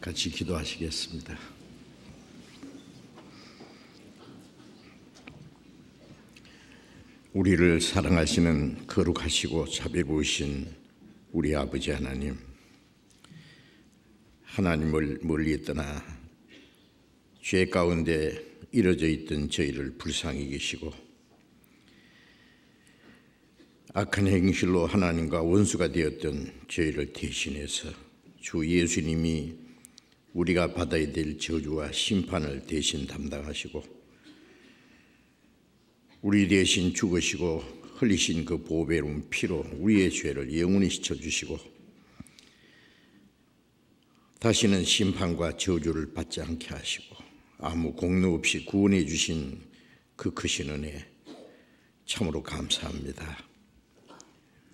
같이 기도하시겠습니다. 우리를 사랑하시는 거룩하시고 자비로우신 우리 아버지 하나님, 하나님을 멀리 떠나 죄 가운데 이뤄져 있던 저희를 불쌍히 여기시고 악한 행실로 하나님과 원수가 되었던 저희를 대신해서 주 예수님이 우리가 받아야 될 저주와 심판을 대신 담당하시고 우리 대신 죽으시고 흘리신 그 보배로운 피로 우리의 죄를 영원히 씻어주시고 다시는 심판과 저주를 받지 않게 하시고 아무 공로 없이 구원해 주신 그 크신 은혜 참으로 감사합니다.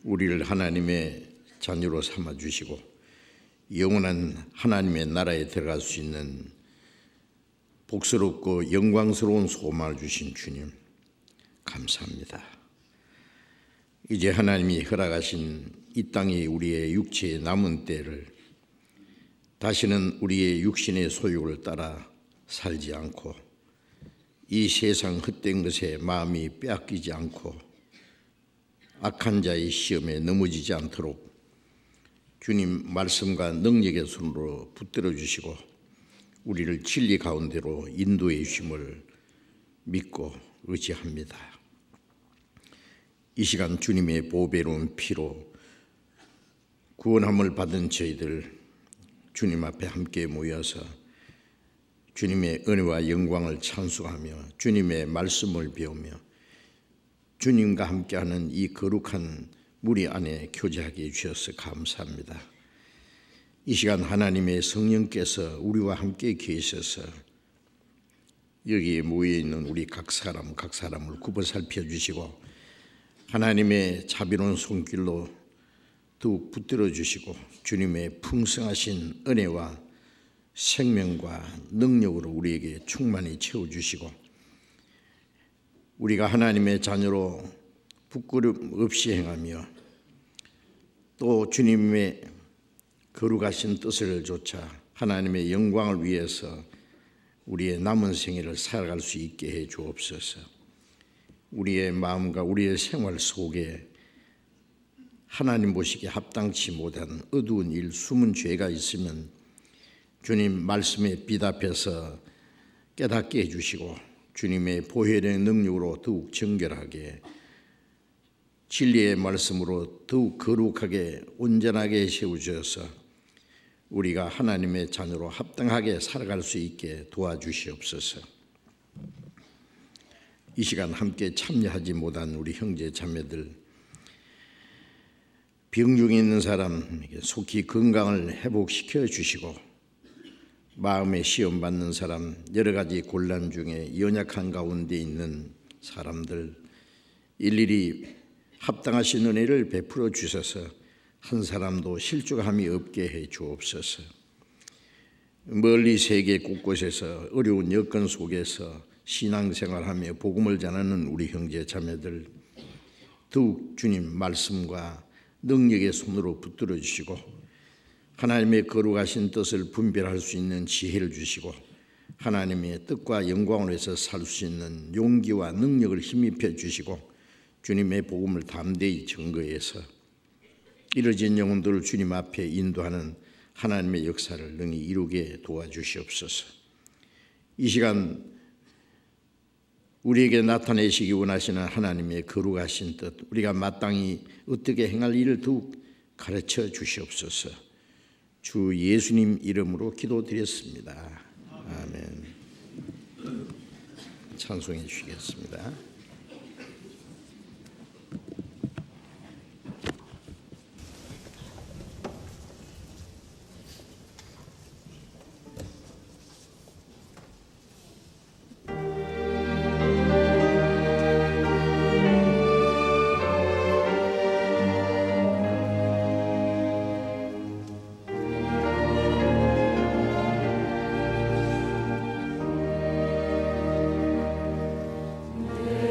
우리를 하나님의 자녀로 삼아주시고 영원한 하나님의 나라에 들어갈 수 있는 복스럽고 영광스러운 소망을 주신 주님 감사합니다. 이제 하나님이 허락하신 이 땅이 우리의 육체의 남은 때를 다시는 우리의 육신의 소욕을 따라 살지 않고 이 세상 헛된 것에 마음이 빼앗기지 않고 악한 자의 시험에 넘어지지 않도록 주님 말씀과 능력의 손으로 붙들어 주시고 우리를 진리 가운데로 인도해 주심을 믿고 의지합니다. 이 시간 주님의 보배로운 피로 구원함을 받은 저희들 주님 앞에 함께 모여서 주님의 은혜와 영광을 찬송하며 주님의 말씀을 배우며 주님과 함께하는 이 거룩한 무리 안에 교제하게 해주셔서 감사합니다. 이 시간 하나님의 성령께서 우리와 함께 계셔서 여기에 모여있는 우리 각 사람을 굽어 살펴주시고 하나님의 자비로운 손길로 더욱 붙들어 주시고 주님의 풍성하신 은혜와 생명과 능력으로 우리에게 충만히 채워주시고 우리가 하나님의 자녀로 부끄럼 없이 행하며 또 주님의 거룩하신 뜻을 좇아 하나님의 영광을 위해서 우리의 남은 생애를 살아갈 수 있게 해 주옵소서. 우리의 마음과 우리의 생활 속에 하나님 보시기에 합당치 못한 어두운 일, 숨은 죄가 있으면 주님 말씀에 빛 앞에서 깨닫게 해주시고 주님의 보혈의 능력으로 더욱 정결하게 진리의 말씀으로 더욱 거룩하게 온전하게 세우셔서 우리가 하나님의 자녀로 합당하게 살아갈 수 있게 도와주시옵소서. 이 시간 함께 참여하지 못한 우리 형제 자매들 병 중에 있는 사람 속히 건강을 회복시켜 주시고 마음에 시험 받는 사람 여러 가지 곤란 중에 연약한 가운데 있는 사람들 일일이 합당하신 은혜를 베풀어 주셔서 한 사람도 실족함이 없게 해 주옵소서. 멀리 세계 곳곳에서 어려운 여건 속에서 신앙생활하며 복음을 전하는 우리 형제 자매들 더욱 주님 말씀과 능력의 손으로 붙들어 주시고 하나님의 거룩하신 뜻을 분별할 수 있는 지혜를 주시고 하나님의 뜻과 영광을 위해서 살 수 있는 용기와 능력을 힘입혀 주시고 주님의 복음을 담대히 증거해서 이뤄진 영혼들을 주님 앞에 인도하는 하나님의 역사를 능히 이루게 도와주시옵소서. 이 시간 우리에게 나타내시기 원하시는 하나님의 거룩하신 뜻 우리가 마땅히 어떻게 행할 일을 더욱 가르쳐 주시옵소서. 주 예수님 이름으로 기도드렸습니다. 아멘. 찬송해 주시겠습니다. 내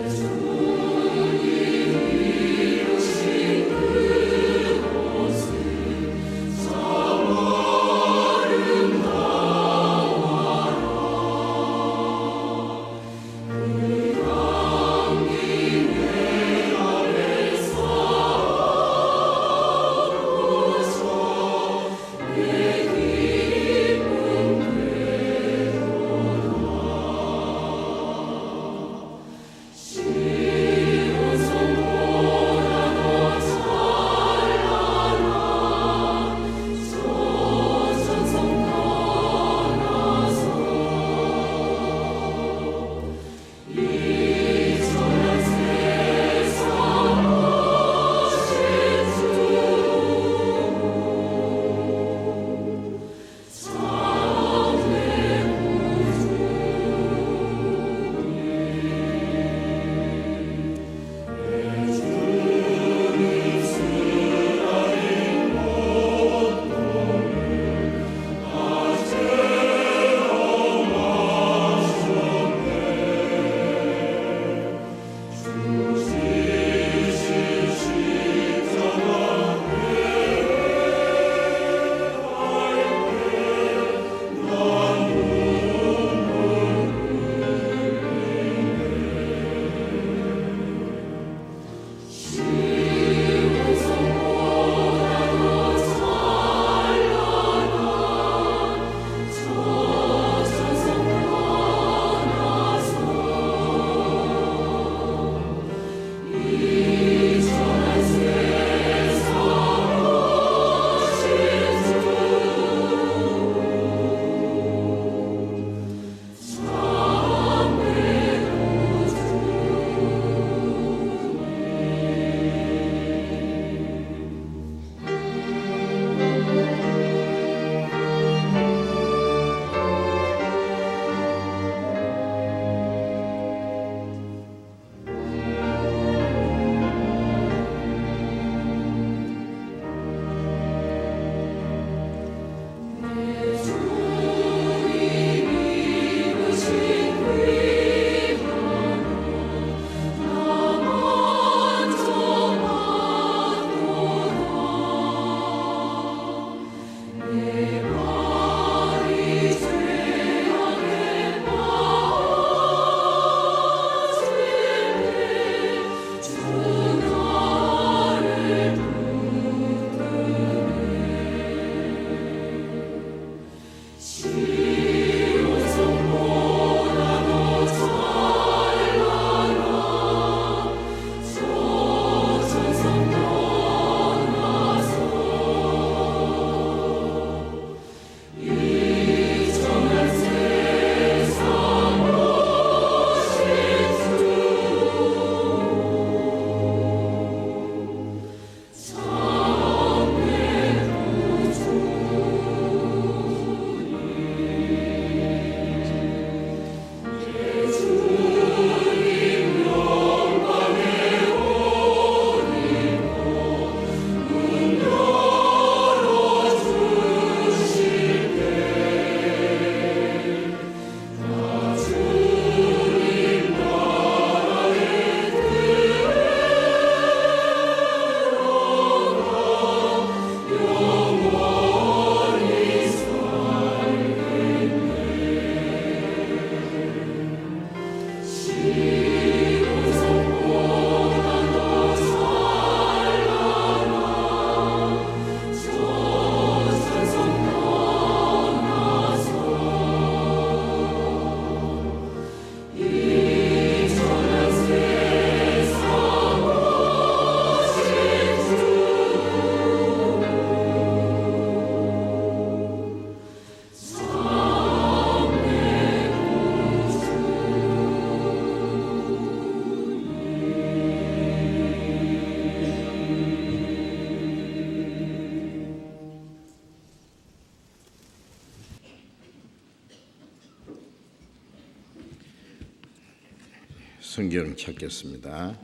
성경 찾겠습니다.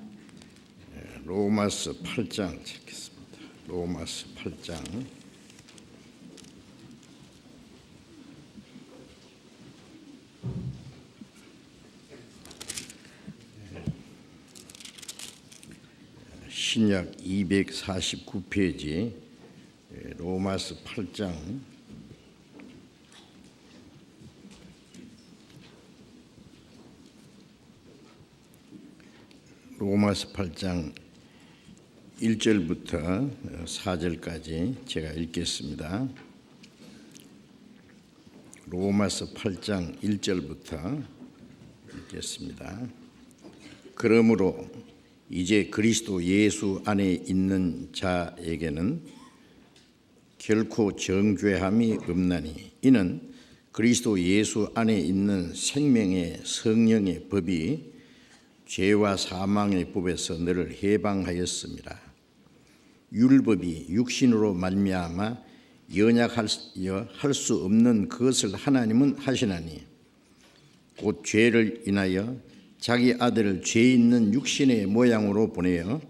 로마서 8장 찾겠습니다. 로마서 8장. 신약 249페이지 로마서 8장 로마서 8장 1절부터 4절까지 제가 읽겠습니다. 로마서 8장 1절부터 읽겠습니다. 그러므로 이제 그리스도 예수 안에 있는 자에게는 결코 정죄함이 없나니 이는 그리스도 예수 안에 있는 생명의 성령의 법이 죄와 사망의 법에서 너를 해방하였습니다. 율법이 육신으로 말미암아 연약할 수 없는 그것을 하나님은 하시나니 곧 죄를 인하여 자기 아들을 죄 있는 육신의 모양으로 보내어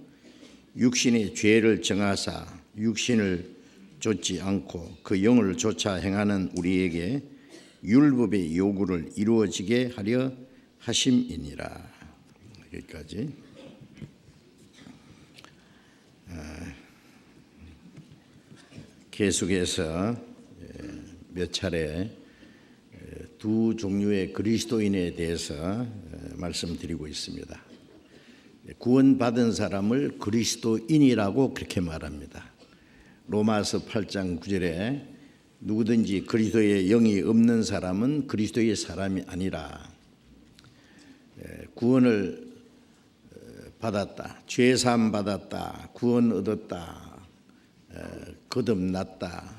육신의 죄를 정하사 육신을 좇지 않고 그 영을 좇아 행하는 우리에게 율법의 요구를 이루어지게 하려 하심이니라. 여기까지. 계속해서 몇 차례 두 종류의 그리스도인에 대해서 말씀드리고 있습니다. 구원받은 사람을 그리스도인이라고 그렇게 말합니다. 로마서 8장 9절에 누구든지 그리스도의 영이 없는 사람은 그리스도의 사람이 아니라 구원을 받았다, 죄사함 받았다, 구원 얻었다, 거듭났다,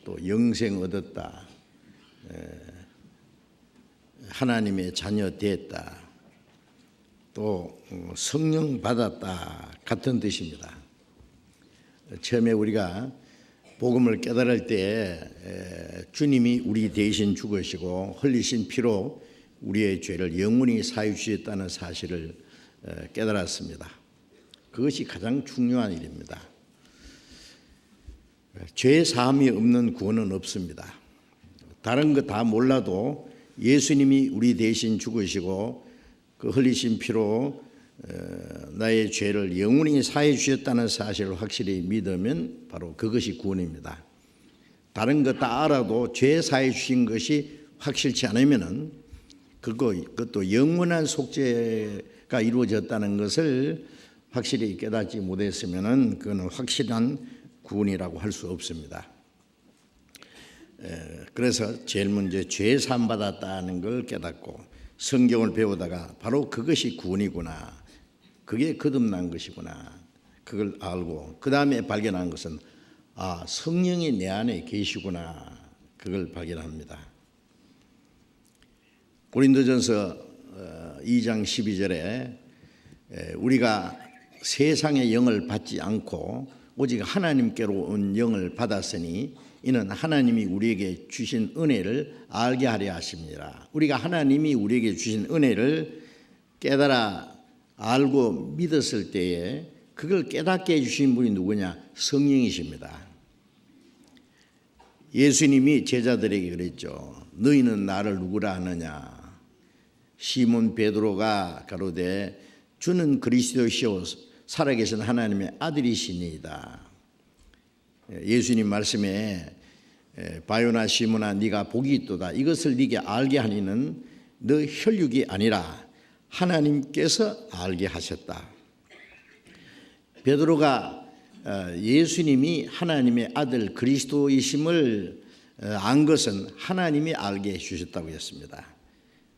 또 영생 얻었다, 하나님의 자녀 됐다, 또 성령 받았다 같은 뜻입니다. 처음에 우리가 복음을 깨달을 때 주님이 우리 대신 죽으시고 흘리신 피로 우리의 죄를 영원히 사해 주셨다는 사실을 깨달았습니다. 그것이 가장 중요한 일입니다. 죄 사함이 없는 구원은 없습니다. 다른 거 다 몰라도 예수님이 우리 대신 죽으시고 그 흘리신 피로 나의 죄를 영원히 사해 주셨다는 사실을 확실히 믿으면 바로 그것이 구원입니다. 다른 거 다 알아도 죄 사해 주신 것이 확실치 않으면은 그것도 영원한 속죄가 이루어졌다는 것을 확실히 깨닫지 못했으면은 그거는 확실한 구원이라고 할 수 없습니다. 그래서 제일 먼저 죄 사함 받았다는 걸 깨닫고 성경을 배우다가 바로 그것이 구원이구나, 그게 거듭난 것이구나, 그걸 알고 그 다음에 발견한 것은 성령이 내 안에 계시구나, 그걸 발견합니다. 고린도전서 2장 12절에 우리가 세상의 영을 받지 않고 오직 하나님께로 온 영을 받았으니 이는 하나님이 우리에게 주신 은혜를 알게 하려 하십니다. 우리가 하나님이 우리에게 주신 은혜를 깨달아 알고 믿었을 때에 그걸 깨닫게 해주신 분이 누구냐? 성령이십니다. 예수님이 제자들에게 그랬죠. 너희는 나를 누구라 하느냐? 시몬 베드로가 가로되 주는 그리스도시요 살아계신 하나님의 아들이시니이다. 예수님 말씀에 바요나 시몬아 네가 복이 있도다. 이것을 네게 알게 하니는 너 혈육이 아니라 하나님께서 알게 하셨다. 베드로가 예수님이 하나님의 아들 그리스도이심을 안 것은 하나님이 알게 해주셨다고 했습니다.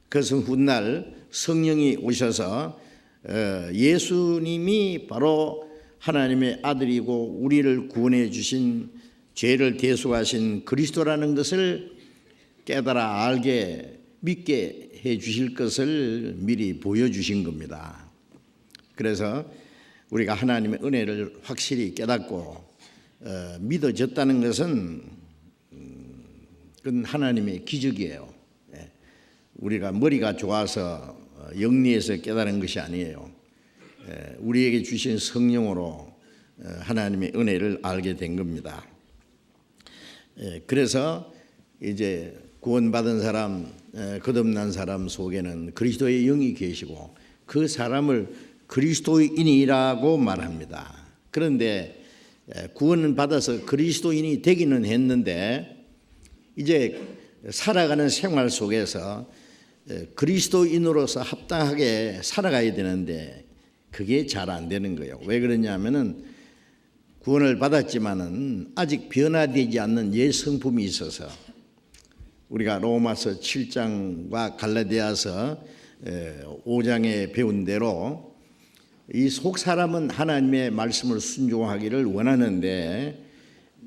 그래서 훗날 성령이 오셔서 예수님이 바로 하나님의 아들이고 우리를 구원해 주신 죄를 대속하신 그리스도라는 것을 깨달아 알게 믿게 해 주실 것을 미리 보여주신 겁니다. 그래서 우리가 하나님의 은혜를 확실히 깨닫고 믿어졌다는 것은 그건 하나님의 기적이에요. 우리가 머리가 좋아서 영리해서 깨달은 것이 아니에요. 우리에게 주신 성령으로 하나님의 은혜를 알게 된 겁니다. 그래서 이제 구원받은 사람, 거듭난 사람 속에는 그리스도의 영이 계시고 그 사람을 그리스도인이라고 말합니다. 그런데 구원을 받아서 그리스도인이 되기는 했는데 이제 살아가는 생활 속에서 그리스도인으로서 합당하게 살아가야 되는데 그게 잘 안 되는 거예요. 왜 그러냐면은 구원을 받았지만은 아직 변화되지 않는 옛 성품이 있어서 우리가 로마서 7장과 갈라디아서 5장에 배운 대로 이 속 사람은 하나님의 말씀을 순종하기를 원하는데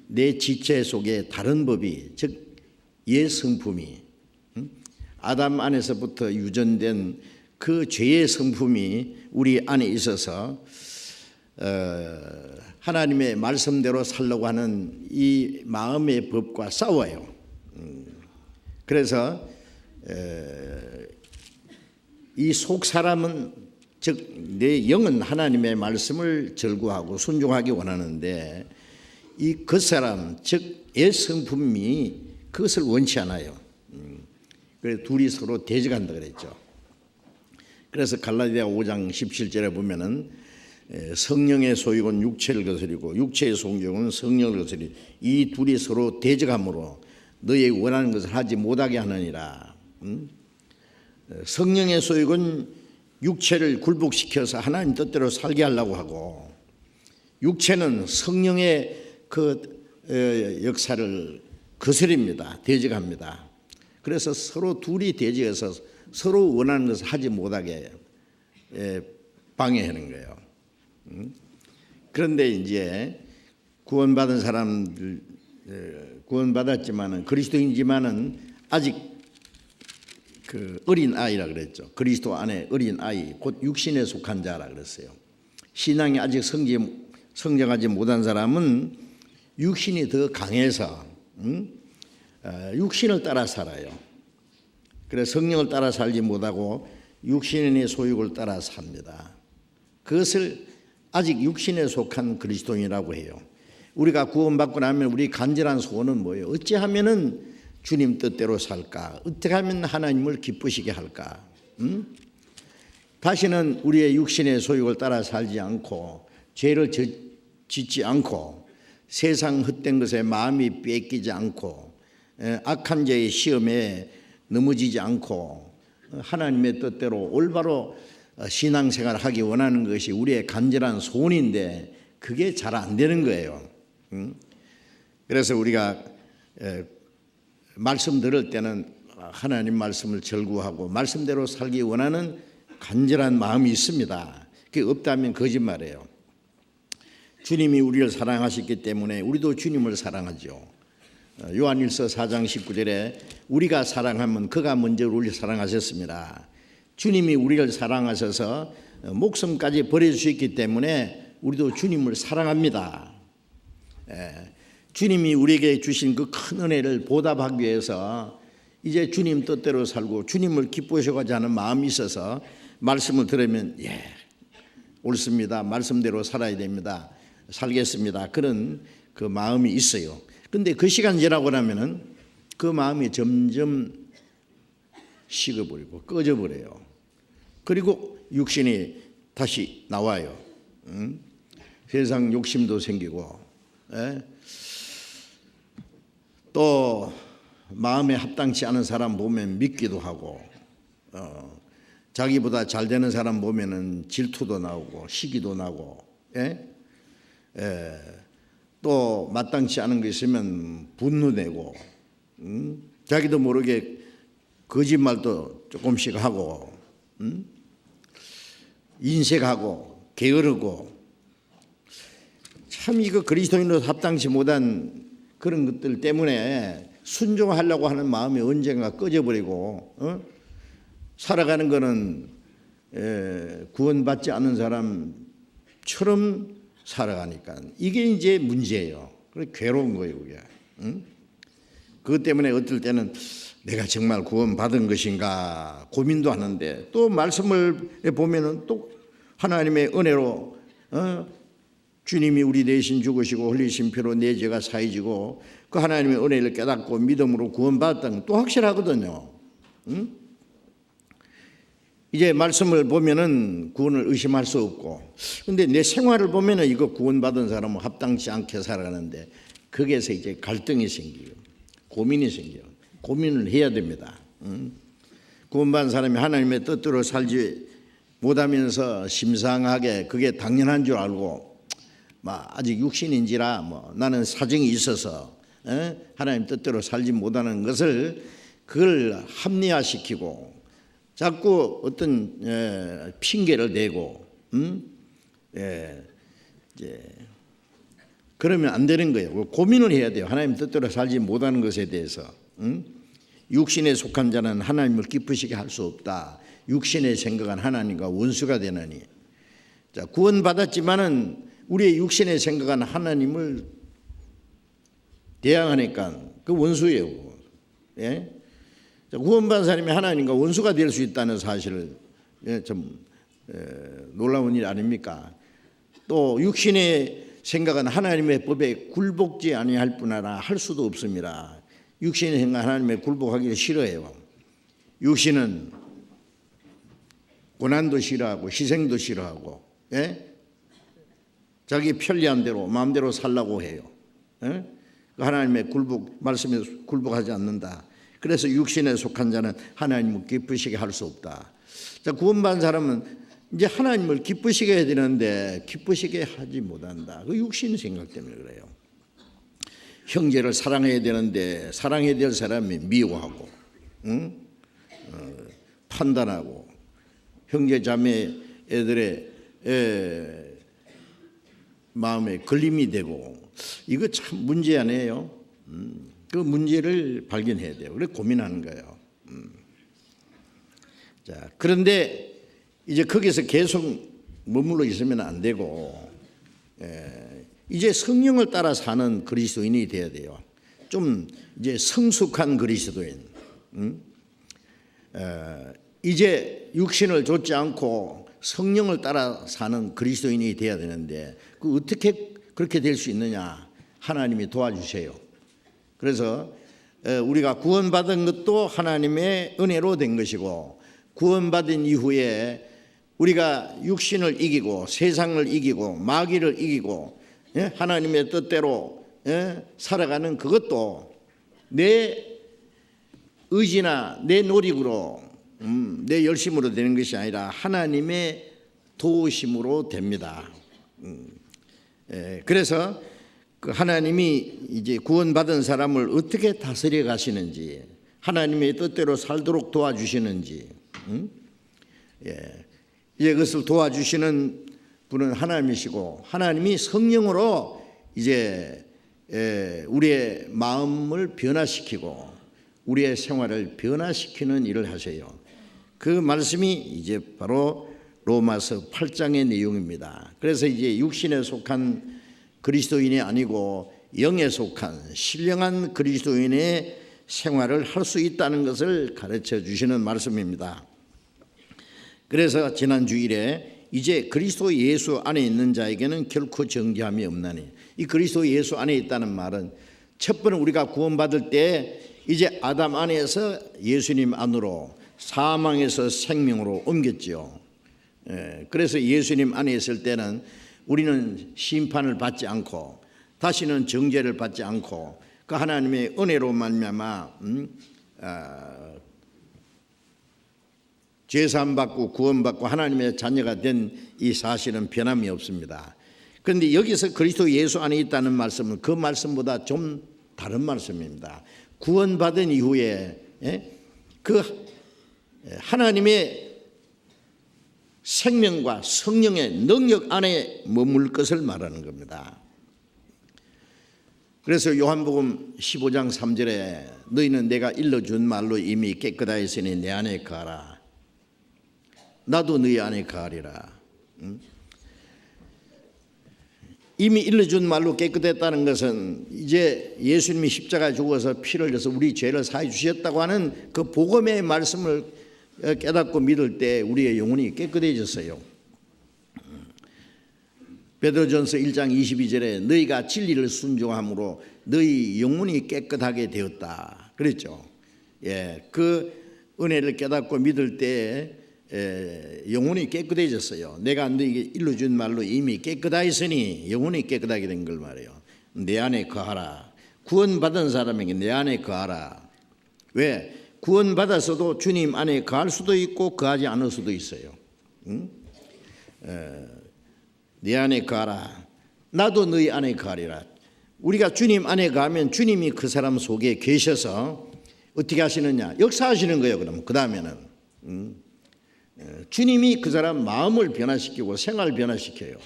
내 지체 속에 다른 법이 즉 옛 성품이 아담 안에서부터 유전된 그 죄의 성품이 우리 안에 있어서 하나님의 말씀대로 살려고 하는 이 마음의 법과 싸워요. 그래서 이 속 사람은 즉 내 영은 하나님의 말씀을 절구하고 순종하기 원하는데 이 겉사람 즉 옛 성품이 그것을 원치 않아요. 그래서 둘이 서로 대적한다 그랬죠. 그래서 갈라디아 5장 17절에 보면은 성령의 소욕은 육체를 거스리고 육체의 소욕은 성령을 거스리 이 둘이 서로 대적함으로 너희 원하는 것을 하지 못하게 하느니라. 성령의 소욕은 육체를 굴복시켜서 하나님 뜻대로 살게 하려고 하고 육체는 성령의 그 역사를 거스립니다. 대적합니다. 그래서 서로 둘이 대적해서 서로 원하는 것을 하지 못하게 방해하는 거예요. 그런데 이제 구원받은 사람들 구원받았지만은 그리스도인이지만은 아직 그 어린 아이라 그랬죠. 그리스도 안에 어린 아이 곧 육신에 속한 자라 그랬어요. 신앙이 아직 성장하지 못한 사람은 육신이 더 강해서 육신을 따라 살아요. 그래서 성령을 따라 살지 못하고 육신의 소욕을 따라 삽니다. 그것을 아직 육신에 속한 그리스도인이라고 해요. 우리가 구원받고 나면 우리 간절한 소원은 뭐예요? 어찌하면은 주님 뜻대로 살까? 어떻게 하면 하나님을 기쁘시게 할까? 다시는 우리의 육신의 소욕을 따라 살지 않고 죄를 짓지 않고 세상 헛된 것에 마음이 뺏기지 않고 악한 죄의 시험에 넘어지지 않고 하나님의 뜻대로 올바로 신앙생활을 하기 원하는 것이 우리의 간절한 소원인데 그게 잘 안 되는 거예요. 그래서 우리가 말씀 들을 때는 하나님 말씀을 절구하고 말씀대로 살기 원하는 간절한 마음이 있습니다. 그게 없다면 거짓말이에요. 주님이 우리를 사랑하셨기 때문에 우리도 주님을 사랑하죠. 요한일서 4장 19절에 우리가 사랑하면 그가 먼저 우리를 사랑하셨습니다. 주님이 우리를 사랑하셔서 목숨까지 버려주셨기 때문에 우리도 주님을 사랑합니다. 주님이 우리에게 주신 그 큰 은혜를 보답하기 위해서 이제 주님 뜻대로 살고 주님을 기쁘셔가지고 하는 마음이 있어서 말씀을 들으면 옳습니다. 말씀대로 살아야 됩니다. 살겠습니다. 그런 그 마음이 있어요. 그런데 그 시간 지나고 나면은 그 마음이 점점 식어버리고 꺼져버려요. 그리고 육신이 다시 나와요. 세상 욕심도 생기고 또 마음에 합당치 않은 사람 보면 믿기도 하고 자기보다 잘 되는 사람 보면은 질투도 나오고 시기도 나고 또 마땅치 않은 게 있으면 분노되고 자기도 모르게 거짓말도 조금씩 하고 인색하고 게으르고 참 이거 그리스도인으로 합당치 못한 그런 것들 때문에 순종하려고 하는 마음이 언젠가 꺼져버리고 살아가는 거는 구원받지 않은 사람처럼 살아가니까 이게 이제 문제예요. 그래서 괴로운 거예요, 그게. 그것 때문에 어떨 때는 내가 정말 구원받은 것인가 고민도 하는데, 또 말씀을 보면은 또 하나님의 은혜로 주님이 우리 대신 죽으시고 흘리신 피로 내 죄가 사해지고 그 하나님의 은혜를 깨닫고 믿음으로 구원받았다는 건 또 확실하거든요. 이제 말씀을 보면은 구원을 의심할 수 없고, 근데 내 생활을 보면은 이거 구원받은 사람은 합당치 않게 살아가는데 거기에서 이제 갈등이 생기고 고민이 생겨요. 고민을 해야 됩니다. 구원받은 사람이 하나님의 뜻대로 살지 못하면서 심상하게 그게 당연한 줄 알고 아직 육신인지라 나는 사정이 있어서 하나님 뜻대로 살지 못하는 것을 그걸 합리화시키고 자꾸 어떤 핑계를 대고 그러면 안 되는 거예요. 고민을 해야 돼요. 하나님 뜻대로 살지 못하는 것에 대해서. 육신에 속한 자는 하나님을 기쁘시게 할 수 없다. 육신의 생각은 하나님과 원수가 되느니. 자, 구원받았지만은 우리의 육신의 생각은 하나님을 대항하니까 그 원수예요. 예? 자, 구원받은 사람이 하나님과 원수가 될 수 있다는 사실을 좀 놀라운 일 아닙니까? 또 육신의 생각은 하나님의 법에 굴복지 아니할 뿐 아니라 할 수도 없습니다. 육신의 생각 하나님의 굴복하기를 싫어해요. 육신은 고난도 싫어하고 희생도 싫어하고 자기 편리한 대로 마음대로 살라고 해요. 하나님의 말씀에 굴복하지 않는다. 그래서 육신에 속한 자는 하나님을 기쁘시게 할 수 없다. 자, 구원받은 사람은 이제 하나님을 기쁘시게 해야 되는데 기쁘시게 하지 못한다. 그 육신 생각 때문에 그래요. 형제를 사랑해야 되는데 사랑해야 될 사람이 미워하고 판단하고 형제 자매 애들의 마음에 걸림이 되고 이거 참 문제 아니에요. 그 문제를 발견해야 돼요. 그래 고민하는 거예요. 자, 그런데 이제 거기서 계속 머물러 있으면 안 되고 이제 성령을 따라 사는 그리스도인이 돼야 돼요. 좀 이제 성숙한 그리스도인. 이제 육신을 좇지 않고 성령을 따라 사는 그리스도인이 돼야 되는데 그 어떻게 그렇게 될 수 있느냐? 하나님이 도와주세요. 그래서 우리가 구원받은 것도 하나님의 은혜로 된 것이고 구원받은 이후에 우리가 육신을 이기고 세상을 이기고 마귀를 이기고 하나님의 뜻대로 살아가는 그것도 내 의지나 내 노력으로 내 열심으로 되는 것이 아니라 하나님의 도우심으로 됩니다. 그래서 그 하나님이 이제 구원받은 사람을 어떻게 다스려 가시는지 하나님의 뜻대로 살도록 도와주시는지 이제 그것을 도와주시는 분은 하나님이시고 하나님이 성령으로 이제 우리의 마음을 변화시키고 우리의 생활을 변화시키는 일을 하세요. 그 말씀이 이제 바로 로마서 8장의 내용입니다. 그래서 이제 육신에 속한 그리스도인이 아니고 영에 속한 신령한 그리스도인의 생활을 할 수 있다는 것을 가르쳐 주시는 말씀입니다. 그래서 지난 주일에 이제 그리스도 예수 안에 있는 자에게는 결코 정죄함이 없나니, 이 그리스도 예수 안에 있다는 말은 첫 번은 우리가 구원받을 때 이제 아담 안에서 예수님 안으로 사망에서 생명으로 옮겼지요. 그래서 예수님 안에 있을 때는 우리는 심판을 받지 않고 다시는 정죄를 받지 않고 그 하나님의 은혜로 말미암아 죄사함 받고 구원받고 하나님의 자녀가 된 이 사실은 변함이 없습니다. 그런데 여기서 그리스도 예수 안에 있다는 말씀은 그 말씀보다 좀 다른 말씀입니다. 구원받은 이후에 그 하나님의 생명과 성령의 능력 안에 머물 것을 말하는 겁니다. 그래서 요한복음 15장 3절에 너희는 내가 일러준 말로 이미 깨끗하였으니 내 안에 거하라. 나도 너희 안에 거하리라. 이미 일러준 말로 깨끗했다는 것은 이제 예수님이 십자가에 죽어서 피를 흘려서 우리 죄를 사해 주셨다고 하는 그 복음의 말씀을 깨닫고 믿을 때 우리의 영혼이 깨끗해졌어요. 베드로전서 1장 22절에 너희가 진리를 순종함으로 너희 영혼이 깨끗하게 되었다 그랬죠. 그 은혜를 깨닫고 믿을 때 영혼이 깨끗해졌어요. 내가 너희에게 일러준 말로 이미 깨끗하였으니 영혼이 깨끗하게 된 걸 말해요. 내 안에 거하라. 구원받은 사람에게 내 안에 거하라. 왜? 구원받았어도 주님 안에 거할 수도 있고 거하지 않을 수도 있어요. 내 안에 거하라. 나도 너희 안에 거하리라. 우리가 주님 안에 거하면 주님이 그 사람 속에 계셔서 어떻게 하시느냐? 역사하시는 거예요. 그러면 그 다음에는 주님이 그 사람 마음을 변화시키고 생활을 변화시켜요.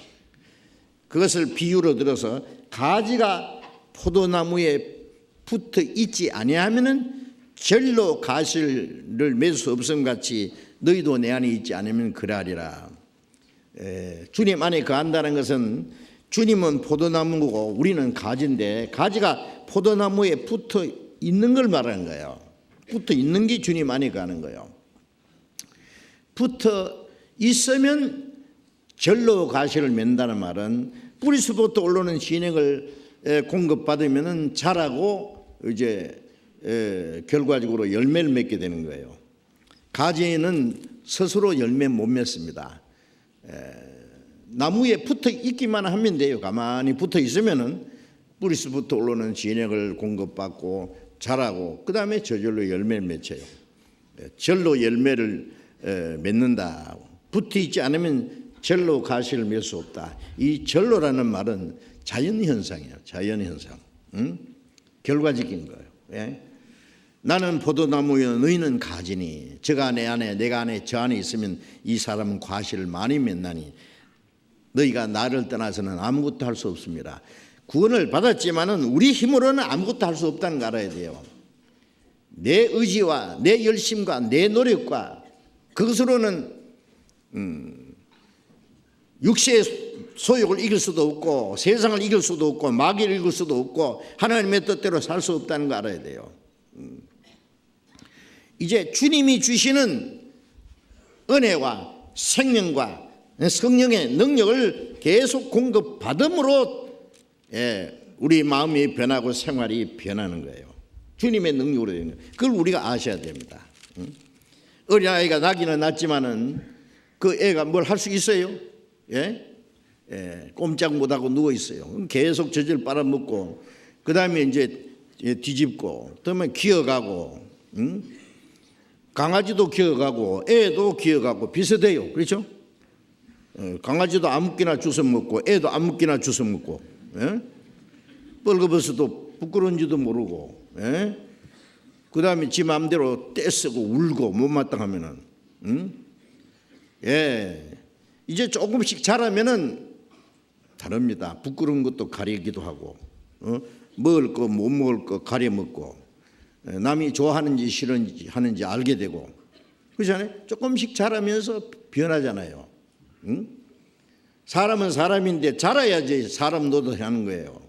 그것을 비유로 들어서 가지가 포도나무에 붙어 있지 아니하면은 절로 가시를 맺을 수 없음 같이 너희도 내 안에 있지 않으면 그러하리라. 주님 안에 거한다는 것은 주님은 포도나무고 우리는 가지인데 가지가 포도나무에 붙어 있는 걸 말하는 거예요. 붙어 있는 게 주님 안에 거하는 거예요. 붙어 있으면 절로 가시를 맺는다는 말은 뿌리수부터 올라오는 진액을 공급받으면 자라고 이제 결과적으로 열매를 맺게 되는 거예요. 가지는 스스로 열매 못 맺습니다. 나무에 붙어 있기만 하면 돼요. 가만히 붙어 있으면은 뿌리수부터 올라오는 진액을 공급받고 자라고 그 다음에 저절로 열매를 맺혀요. 절로 열매를 맺는다. 붙어 있지 않으면 절로 가시를 맺을 수 없다. 이 절로라는 말은 자연현상이에요. 자연현상. 결과적인 거예요. 나는 포도나무여 너희는 가지니 저가 내 안에 내가 안에 저 안에 있으면 이 사람은 과실을 많이 맺나니 너희가 나를 떠나서는 아무것도 할 수 없습니다. 구원을 받았지만은 우리 힘으로는 아무것도 할 수 없다는 거 알아야 돼요. 내 의지와 내 열심과 내 노력과 그것으로는 육체의 소욕을 이길 수도 없고 세상을 이길 수도 없고 마귀를 이길 수도 없고 하나님의 뜻대로 살 수 없다는 거 알아야 돼요. 이제 주님이 주시는 은혜와 생명과 성령의 능력을 계속 공급받음으로 우리 마음이 변하고 생활이 변하는 거예요. 주님의 능력으로 되는 거예요. 그걸 우리가 아셔야 됩니다. 어린아이가 나기는 낳지만은 그 애가 뭘 할 수 있어요? 꼼짝 못하고 누워 있어요. 계속 젖을 빨아먹고 그 다음에 이제 뒤집고 그다음에 기어가고 강아지도 기어가고 애도 기어가고 비슷해요. 그렇죠? 강아지도 아무끼나 주워 먹고 애도 아무끼나 주워 먹고 뻘거벗어도 부끄러운지도 모르고 그 다음에 지 마음대로 떼쓰고 울고 못마땅하면은 이제 조금씩 자라면은 다릅니다. 부끄러운 것도 가리기도 하고 먹을 거 못 먹을 거 가려 먹고 남이 좋아하는지 싫은지 하는지 알게 되고 그렇잖아요. 조금씩 자라면서 변하잖아요. 사람은 사람인데 자라야지 사람 노릇하는 거예요.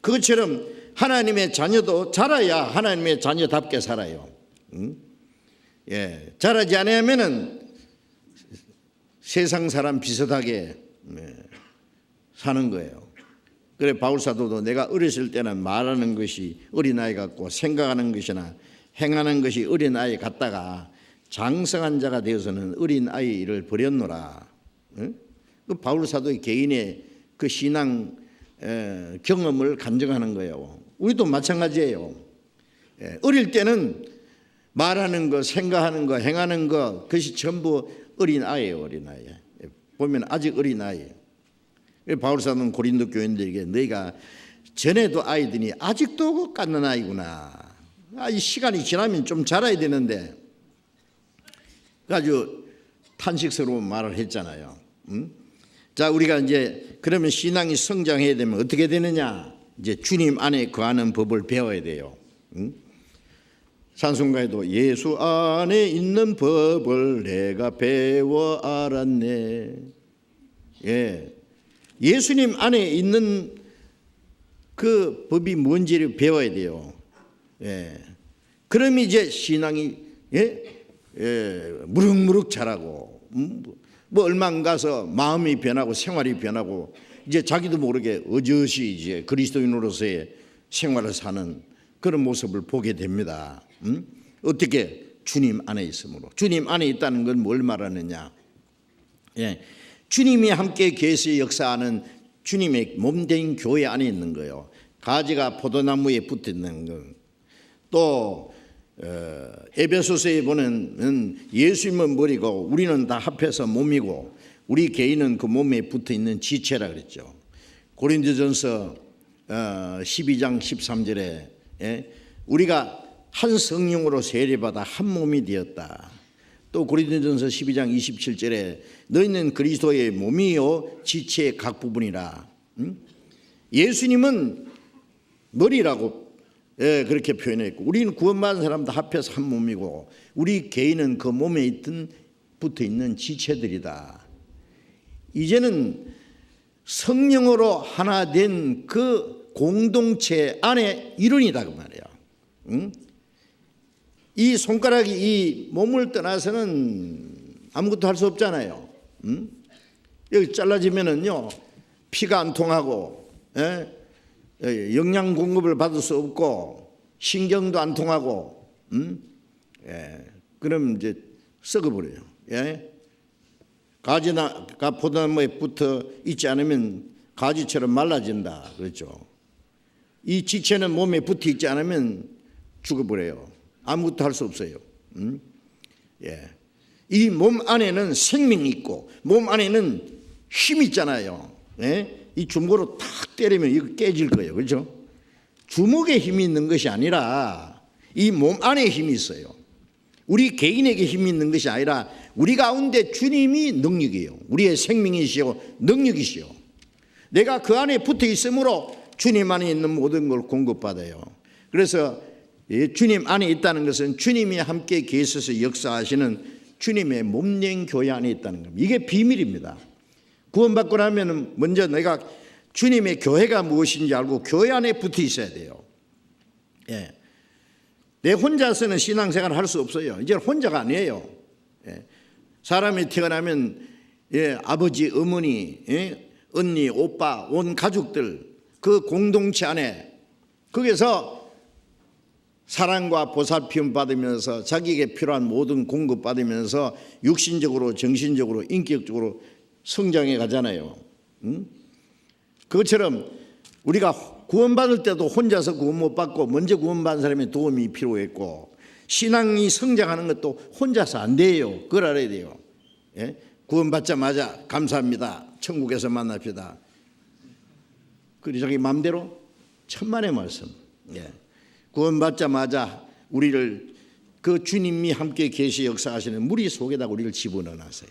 그것처럼 하나님의 자녀도 자라야 하나님의 자녀답게 살아요. 자라지 않으면은 세상 사람 비슷하게 사는 거예요. 그래 바울사도도 내가 어렸을 때는 말하는 것이 어린아이 같고 생각하는 것이나 행하는 것이 어린아이 같다가 장성한 자가 되어서는 어린아이를 버렸노라. 그 바울사도의 개인의 그 신앙 경험을 간증하는 거예요. 우리도 마찬가지예요. 어릴 때는 말하는 거, 생각하는 거, 행하는 거 그것이 전부 어린아이예요. 어린아이. 보면 아직 어린아이예요. 바울사도는 고린도 교인들에게 너희가 전에도 아이들이 아직도 깎는 아이구나. 이 시간이 지나면 좀 자라야 되는데 아주 탄식스러운 말을 했잖아요. 자, 우리가 이제 그러면 신앙이 성장해야 되면 어떻게 되느냐? 이제 주님 안에 거하는 법을 배워야 돼요. 찬송가에도 예수 안에 있는 법을 내가 배워 알았네. 예수님 안에 있는 그 법이 뭔지를 배워야 돼요. 그럼 이제 신앙이 무럭무럭 자라고, 뭐 얼마 안 가서 마음이 변하고 생활이 변하고 이제 자기도 모르게 어저씨 이제 그리스도인으로서의 생활을 사는 그런 모습을 보게 됩니다. 어떻게? 주님 안에 있으므로. 주님 안에 있다는 건 뭘 말하느냐? 주님이 함께 계시 역사하는 주님의 몸된 교회 안에 있는 거예요. 가지가 포도나무에 붙어 있는 것. 또 에베소서에 보면 예수님은 머리고 우리는 다 합해서 몸이고 우리 개인은 그 몸에 붙어 있는 지체라 그랬죠. 고린도전서 12장 13절에 우리가 한 성령으로 세례받아 한 몸이 되었다. 또 고린도전서 12장 27절에 너희는 그리스도의 몸이요 지체의 각 부분이라. 예수님은 머리라고 그렇게 표현했고 우리는 구원받은 사람도 합해서 한 몸이고 우리 개인은 그 몸에 붙어 있는 지체들이다. 이제는 성령으로 하나 된 그 공동체 안에 일원이다 그 말이야. 이 손가락이 이 몸을 떠나서는 아무것도 할 수 없잖아요. 여기 잘라지면은요 피가 안 통하고 영양 공급을 받을 수 없고 신경도 안 통하고 그럼 이제 썩어버려요. 가지나 포도나무에 붙어 있지 않으면 가지처럼 말라진다 그렇죠. 이 지체는 몸에 붙어 있지 않으면 죽어버려요. 아무것도 할 수 없어요. 이 몸 안에는 생명이 있고 몸 안에는 힘이 있잖아요. 이 주먹으로 탁 때리면 이거 깨질 거예요. 그렇죠? 주먹에 힘이 있는 것이 아니라 이 몸 안에 힘이 있어요. 우리 개인에게 힘이 있는 것이 아니라 우리 가운데 주님이 능력이에요. 우리의 생명이시오 능력이시오. 내가 그 안에 붙어 있으므로 주님 안에 있는 모든 걸 공급받아요. 그래서 주님 안에 있다는 것은 주님이 함께 계셔서 역사하시는 주님의 몸된 교회 안에 있다는 겁니다. 이게 비밀입니다. 구원받고 나면 먼저 내가 주님의 교회가 무엇인지 알고 교회 안에 붙어 있어야 돼요. 내 혼자서는 신앙생활을 할 수 없어요. 이제 혼자가 아니에요. 사람이 태어나면 아버지, 어머니, 언니, 오빠, 온 가족들 그 공동체 안에 거기서 사랑과 보살핌 받으면서 자기에게 필요한 모든 공급 받으면서 육신적으로 정신적으로 인격적으로 성장해 가잖아요. 그것처럼 우리가 구원받을 때도 혼자서 구원 못 받고 먼저 구원받은 사람의 도움이 필요했고 신앙이 성장하는 것도 혼자서 안 돼요. 그걸 알아야 돼요. 구원받자마자 감사합니다. 천국에서 만납시다. 그리 자기 마음대로 천만의 말씀. 구원받자마자 우리를 그 주님이 함께 계시 역사하시는 무리 속에다 우리를 집어넣어놨어요.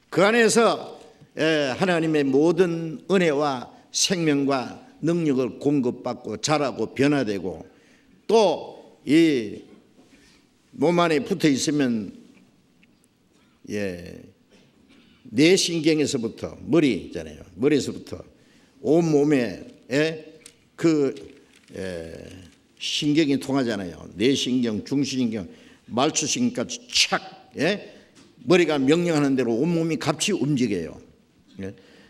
그 안에서 하나님의 모든 은혜와 생명과 능력을 공급받고 자라고 변화되고 또 이 몸 안에 붙어 있으면 뇌 신경에서부터 머리 있잖아요. 머리에서부터 온 몸에 그 신경이 통하잖아요. 뇌신경, 중신경, 말초신경까지 착 머리가 명령하는 대로 온몸이 같이 움직여요.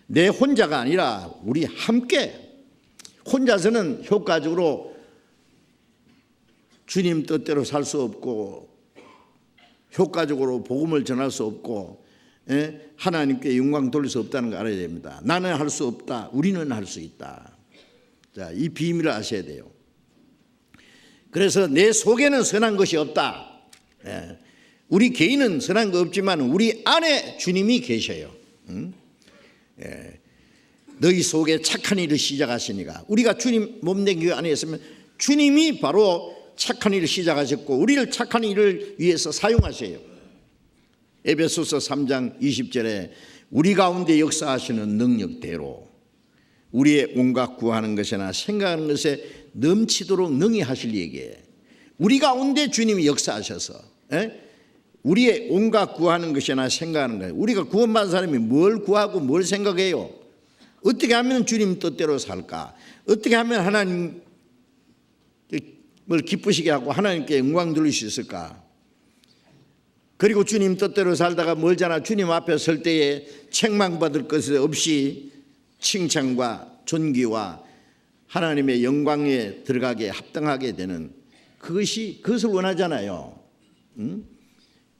내 혼자가 아니라 우리 함께. 혼자서는 효과적으로 주님 뜻대로 살 수 없고 효과적으로 복음을 전할 수 없고 하나님께 영광 돌릴 수 없다는 거 알아야 됩니다. 나는 할 수 없다. 우리는 할 수 있다. 자, 이 비밀을 아셔야 돼요. 그래서 내 속에는 선한 것이 없다. 우리 개인은 선한 거 없지만 우리 안에 주님이 계셔요. 너희 속에 착한 일을 시작하시니까 우리가 주님 몸된 교회 안에 있으면 주님이 바로 착한 일을 시작하셨고 우리를 착한 일을 위해서 사용하세요. 에베소서 3장 20절에 우리 가운데 역사하시는 능력대로 우리의 온갖 구하는 것이나 생각하는 것에 넘치도록 능히 하실 얘기예요. 우리 가운데 주님이 역사하셔서 우리의 온갖 구하는 것이나 생각하는 것. 우리가 구원받은 사람이 뭘 구하고 뭘 생각해요? 어떻게 하면 주님 뜻대로 살까? 어떻게 하면 하나님을 기쁘시게 하고 하나님께 영광 돌릴 수 있을까? 그리고 주님 뜻대로 살다가 멀잖아. 주님 앞에 설 때에 책망받을 것 없이 칭찬과 존귀와 하나님의 영광에 들어가게 합당하게 되는 그것을 원하잖아요.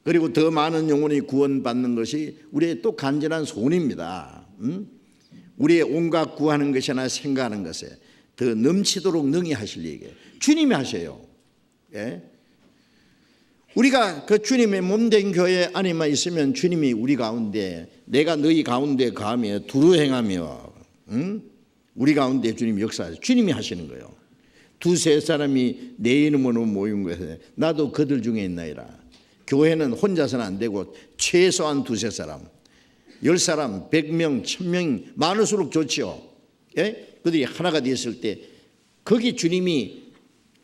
그리고 더 많은 영혼이 구원받는 것이 우리의 또 간절한 소원입니다. 우리의 온갖 구하는 것이나 생각하는 것에 더 넘치도록 능히 하실 얘기예요. 주님이 하셔요. 예? 우리가 그 주님의 몸된 교회 안에만 있으면 주님이 우리 가운데, 내가 너희 가운데 가며 두루 행하며 우리 가운데 주님 역사하세요. 주님이 하시는 거예요. 두세 사람이 내 이름으로 모인 것에 나도 그들 중에 있나이다. 교회는 혼자서는 안 되고 최소한 두세 사람, 10사람, 100명, 1000명 많을수록 좋죠. 예? 그들이 하나가 되었을 때 거기 주님이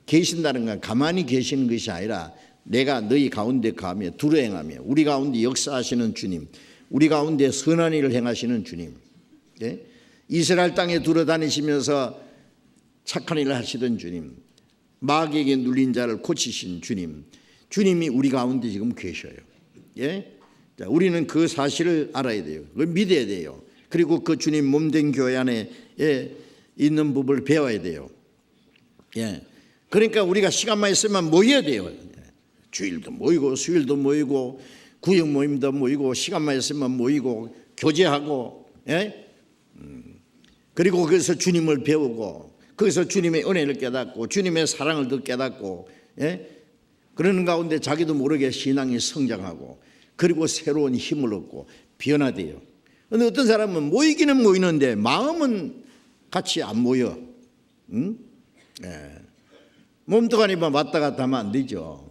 계신다는 건 가만히 계시는 것이 아니라 내가 너희 가운데 가며 두루 행하며 우리 가운데 역사하시는 주님, 우리 가운데 선한 일을 행하시는 주님, 예? 이스라엘 땅에 두루다니시면서 착한 일을 하시던 주님, 마귀에게 눌린 자를 고치신 주님, 주님이 우리 가운데 지금 계셔요. 예? 자, 우리는 그 사실을 알아야 돼요. 그걸 믿어야 돼요. 그리고 그 주님 몸된 교회 안에 있는 법을 배워야 돼요. 예. 그러니까 우리가 시간만 있으면 모여야 돼요. 주일도 모이고 수요일도 모이고 구역 모임도 모이고 시간만 있으면 모이고 교제하고, 예? 그리고 거기서 주님을 배우고 거기서 주님의 은혜를 깨닫고 주님의 사랑을 더 깨닫고, 예? 그러는 가운데 자기도 모르게 신앙이 성장하고 그리고 새로운 힘을 얻고 변화돼요. 그런데 어떤 사람은 모이기는 모이는데 마음은 같이 안 모여. 예. 몸뚱아리만 왔다 갔다 하면 안 되죠.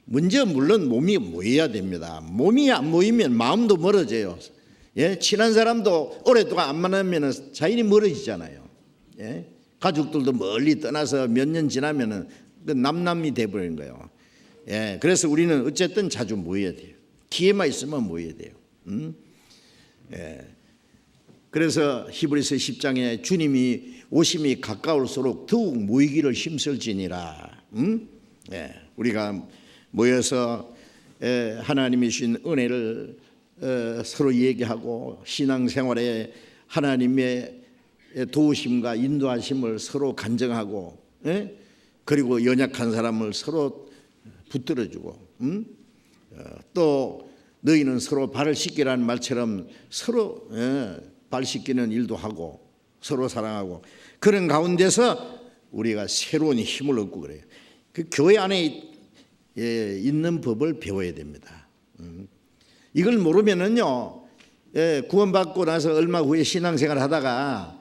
먼저 물론 몸이 모여야 됩니다. 몸이 안 모이면 마음도 멀어져요. 예? 친한 사람도 오랫동안 안 만나면 자연히 멀어지잖아요. 예? 가족들도 멀리 떠나서 몇 년 지나면 남남이 돼버리는 거예요. 예? 그래서 우리는 어쨌든 자주 모여야 돼요. 기회만 있으면 모여야 돼요. 예. 그래서 히브리서 10장에 주님이 오심이 가까울수록 더욱 모이기를 힘쓸지니라. 예. 우리가 모여서 하나님이 주신 은혜를 서로 얘기하고 신앙생활에 하나님의 도우심과 인도하심을 서로 간증하고, 예? 그리고 연약한 사람을 서로 붙들어주고, 또 너희는 서로 발을 씻기라는 말처럼 서로 발 씻기는 일도 하고 서로 사랑하고 그런 가운데서 우리가 새로운 힘을 얻고 그래요. 그 교회 안에 있는 법을 배워야 됩니다. 이걸 모르면은요, 구원받고 나서 얼마 후에 신앙생활 하다가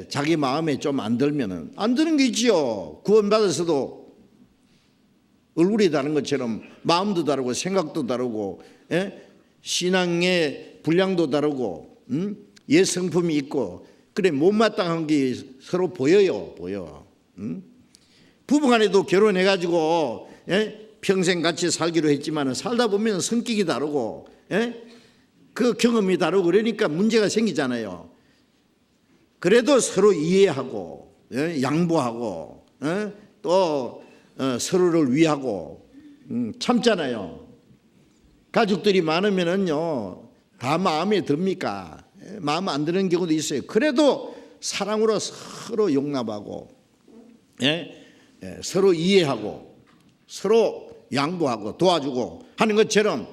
자기 마음에 좀 안 들면은 안 드는 게 있지요. 구원받아서도 얼굴이 다른 것처럼 마음도 다르고 생각도 다르고, 신앙의 분량도 다르고, 옛 성품이 있고, 그래 못마땅한 게 서로 보여요. 부부간에도 결혼해가지고 평생 같이 살기로 했지만 살다 보면 성격이 다르고, 그 경험이 다르고 그러니까 문제가 생기잖아요. 그래도 서로 이해하고, 양보하고, 또 서로를 위하고 참잖아요. 가족들이 많으면은요 다 마음에 듭니까? 마음 안 드는 경우도 있어요. 그래도 사랑으로 서로 용납하고, 서로 이해하고 서로 양보하고 도와주고 하는 것처럼,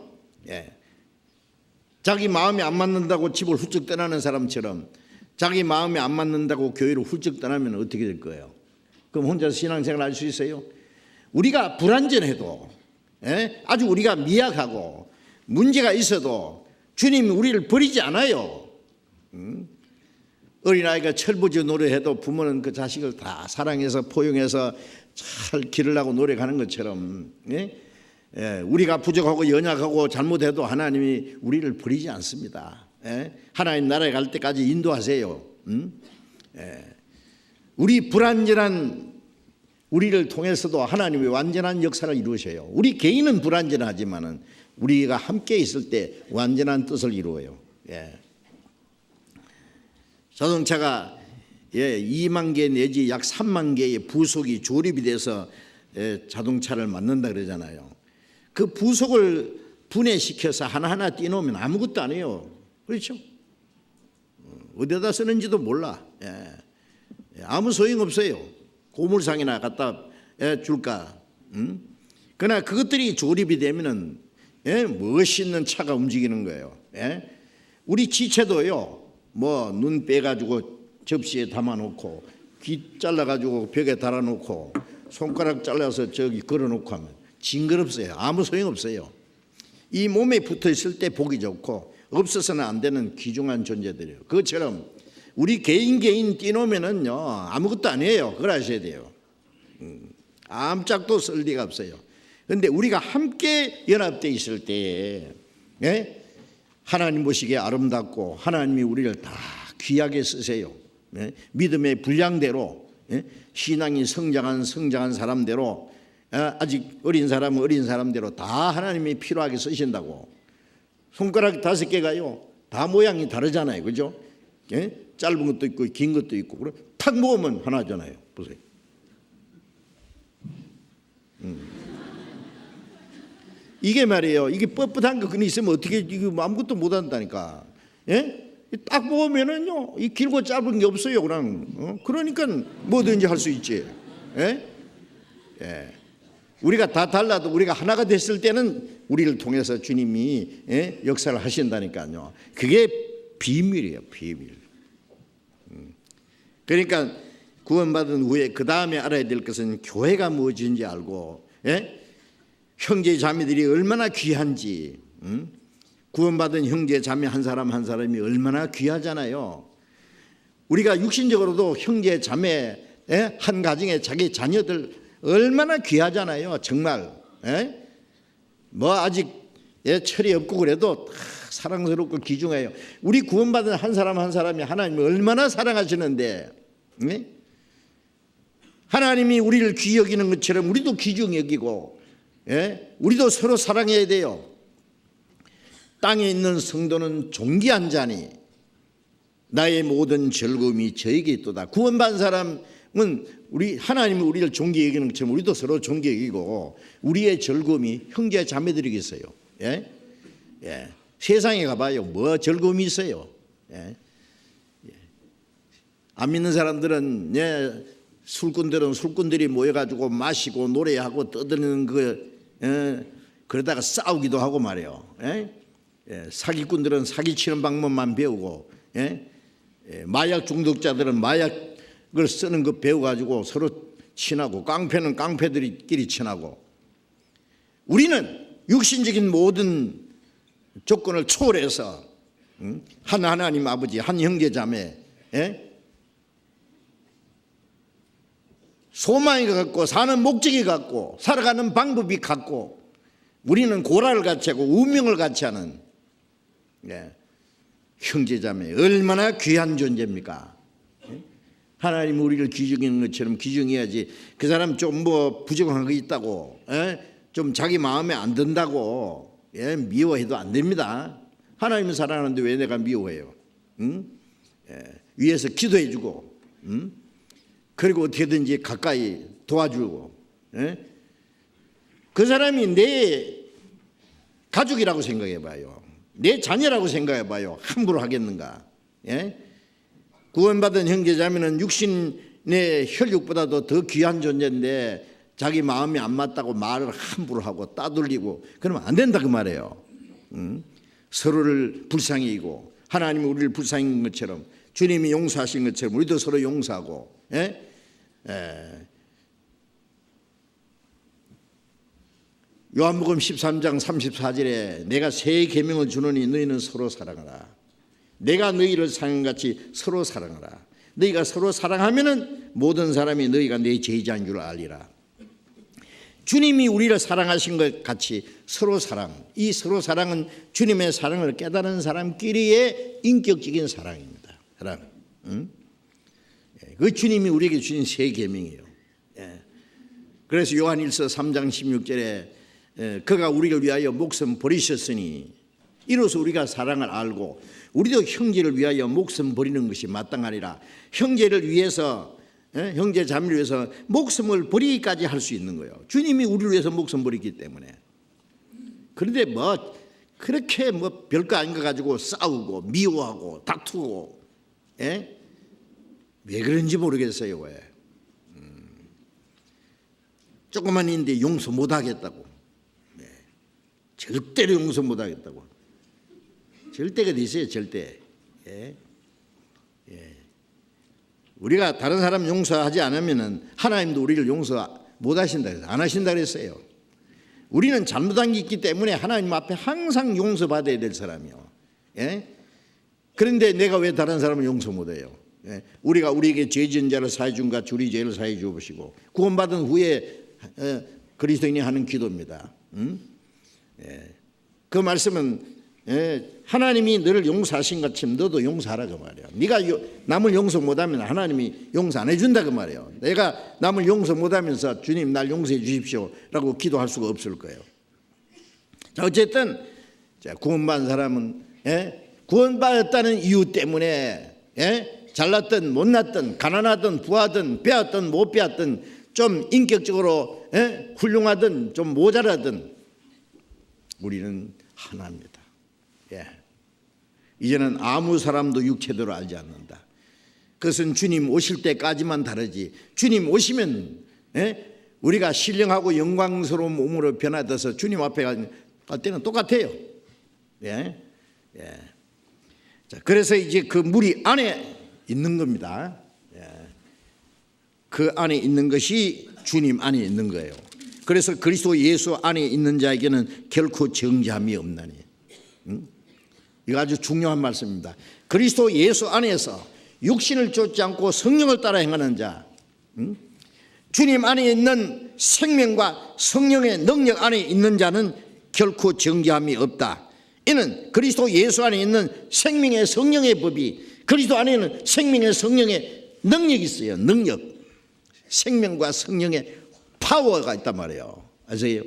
자기 마음이 안 맞는다고 집을 훌쩍 떠나는 사람처럼 자기 마음이 안 맞는다고 교회를 훌쩍 떠나면 어떻게 될 거예요? 그럼 혼자서 신앙생활 할 수 있어요? 우리가 불완전해도, 아주 우리가 미약하고 문제가 있어도 주님이 우리를 버리지 않아요. 어린아이가 철부지 노래해도 부모는 그 자식을 다 사랑해서 포용해서 잘 기르려고 노력하는 것처럼, 우리가 부족하고 연약하고 잘못해도 하나님이 우리를 버리지 않습니다. 하나님 나라에 갈 때까지 인도하세요. 우리 불완전한 우리를 통해서도 하나님이 완전한 역사를 이루셔요. 우리 개인은 불완전하지만은 우리가 함께 있을 때 완전한 뜻을 이루어요. 자동차가 2만 개 내지 약 3만 개의 부속이 조립이 돼서 자동차를 만든다 그러잖아요. 그 부속을 분해시켜서 하나하나 띄놓으면 아무것도 안 해요. 그렇죠? 어디다 쓰는지도 몰라. 아무 소용없어요. 고물상이나 갖다 줄까? 그러나 그것들이 조립이 되면은 멋있는 차가 움직이는 거예요. 우리 지체도요. 뭐 눈 빼가지고 접시에 담아놓고 귀 잘라가지고 벽에 달아놓고 손가락 잘라서 저기 걸어놓고 하면 징그럽어요. 아무 소용없어요. 이 몸에 붙어있을 때 보기 좋고 없어서는 안 되는 귀중한 존재들이에요. 그것처럼 우리 개인 띄놓으면은요 아무것도 아니에요. 그걸 아셔야 돼요. 암짝도 쓸 리가 없어요. 그런데 우리가 함께 연합되어 있을 때에 하나님 보시기에 아름답고 하나님이 우리를 다 귀하게 쓰세요. 믿음의 분량대로 신앙이 성장한 사람대로 아직 어린 사람은 어린 사람대로 다 하나님이 필요하게 쓰신다고. 손가락 5개가요 다 모양이 다르잖아요. 그죠? 짧은 것도 있고 긴 것도 있고 그래 탁 모으면 하나잖아요. 보세요. 이게 말이에요. 이게 뻣뻣한 거 그냥 있으면 어떻게 이거 아무것도 못 한다니까. 딱 보면은요, 이 길고 짧은 게 없어요. 그러니까 뭐든지 할 수 있지. 우리가 다 달라도 우리가 하나가 됐을 때는 우리를 통해서 주님이 역사를 하신다니까요. 그게 비밀이에요, 비밀. 그러니까 구원받은 후에 그 다음에 알아야 될 것은 교회가 무엇인지 알고, 형제 자매들이 얼마나 귀한지, 구원받은 형제 자매 한 사람 한 사람이 얼마나 귀하잖아요. 우리가 육신적으로도 형제 자매 한 가정에 자기 자녀들 얼마나 귀하잖아요. 정말 뭐 아직 철이 없고 그래도 사랑스럽고 귀중해요. 우리 구원받은 한 사람 한 사람이 하나님을 얼마나 사랑하시는데 하나님이 우리를 귀히 여기는 것처럼 우리도 귀중히 여기고 우리도 서로 사랑해야 돼요. 땅에 있는 성도는 존귀한 자니 나의 모든 즐거움이 저에게 있도다. 구원받은 사람은 우리 하나님이 우리를 존귀히 여기는 것처럼 우리도 서로 존귀히 여기고 우리의 즐거움이 형제 자매들이겠어요. 세상에 가봐요. 뭐 즐거움이 있어요. 안 믿는 사람들은 술꾼들은 술꾼들이 모여가지고 마시고 노래하고 떠드는 그러다가 싸우기도 하고 말이에요. 사기꾼들은 사기치는 방법만 배우고 마약 중독자들은 마약을 쓰는 거 배워가지고 서로 친하고 깡패는 깡패들끼리 친하고 우리는 육신적인 모든 조건을 초월해서 한 하나님 아버지 한 형제 자매 소망이 같고 사는 목적이 같고 살아가는 방법이 같고 우리는 고라를 같이 하고 운명을 같이 하는 형제자매 얼마나 귀한 존재입니까? 하나님 우리를 귀중하는 것처럼 귀중해야지. 그 사람 좀 뭐 부족한 거 있다고 좀 자기 마음에 안 든다고 미워해도 안 됩니다. 하나님은 사랑하는데 왜 내가 미워해요? 위에서 기도해주고 그리고 어떻게든지 가까이 도와주고 그 사람이 내 가족이라고 생각해봐요. 내 자녀라고 생각해봐요. 함부로 하겠는가? 구원받은 형제자매는 육신의 혈육보다도 더 귀한 존재인데 자기 마음이 안 맞다고 말을 함부로 하고 따돌리고 그러면 안 된다 그 말이에요. 서로를 불쌍히 여기고 하나님이 우리를 불쌍히 여긴 것처럼 주님이 용서하신 것처럼 우리도 서로 용서하고 요한복음 13장 34절에 내가 새 계명을 주노니 너희는 서로 사랑하라. 내가 너희를 사랑한 같이 서로 사랑하라. 너희가 서로 사랑하면은 모든 사람이 너희가 내 제자인 줄 알리라. 주님이 우리를 사랑하신 것 같이 서로 사랑. 이 서로 사랑은 주님의 사랑을 깨달은 사람끼리의 인격적인 사랑입니다. 사랑. 그 주님이 우리에게 주신 새 계명이에요. 그래서 요한일서 3장 16절에 그가 우리를 위하여 목숨 버리셨으니 이로써 우리가 사랑을 알고 우리도 형제를 위하여 목숨 버리는 것이 마땅하리라. 형제를 위해서, 형제 자매를 위해서 목숨을 버리기까지 할 수 있는 거예요. 주님이 우리를 위해서 목숨 버리기 때문에. 그런데 뭐 그렇게 뭐 별거 아닌 거 가지고 싸우고 미워하고 다투고, 왜 그런지 모르겠어요. 왜? 조그만 일인데 용서 못하겠다고. 절대로 용서 못하겠다고. 절대가 돼 있어요. 절대. 우리가 다른 사람 용서하지 않으면은 하나님도 우리를 용서 못하신다 그래서 안 하신다 그랬어요. 우리는 잘못한 게 있기 때문에 하나님 앞에 항상 용서받아야 될 사람이요. 그런데 내가 왜 다른 사람을 용서 못해요? 우리가 우리에게 죄 지은 자를 사해 준 같이 우리 죄를 사해 주옵시고, 구원받은 후에 그리스도인이 하는 기도입니다. 그 말씀은 하나님이 너를 용서하신 것처럼 너도 용서하라 그 말이야. 네가 남을 용서 못하면 하나님이 용서 안 해준다 그 말이에요. 내가 남을 용서 못하면서 주님 날 용서해 주십시오 라고 기도할 수가 없을 거예요. 자, 어쨌든 구원받은 사람은 구원받았다는 이유 때문에 잘났든 못났든 가난하든 부하든 배웠든 못 배웠든 좀 인격적으로 훌륭하든 좀 모자라든 우리는 하나입니다. 이제는 아무 사람도 육체대로 알지 않는다. 그것은 주님 오실 때까지만 다르지, 주님 오시면 우리가 신령하고 영광스러운 몸으로 변화돼서 주님 앞에 갈 때는 똑같아요. 자, 그래서 이제 그 무리 안에 있는 겁니다. 그 안에 있는 것이 주님 안에 있는 거예요. 그래서 그리스도 예수 안에 있는 자에게는 결코 정죄함이 없나니. 이거 아주 중요한 말씀입니다. 그리스도 예수 안에서 육신을 쫓지 않고 성령을 따라 행하는 자, 주님 안에 있는 생명과 성령의 능력 안에 있는 자는 결코 정죄함이 없다. 이는 그리스도 예수 안에 있는 생명의 성령의 법이, 그리스도 안에는 생명의 성령의 능력이 있어요. 능력, 생명과 성령의 파워가 있단 말이에요. 아세요?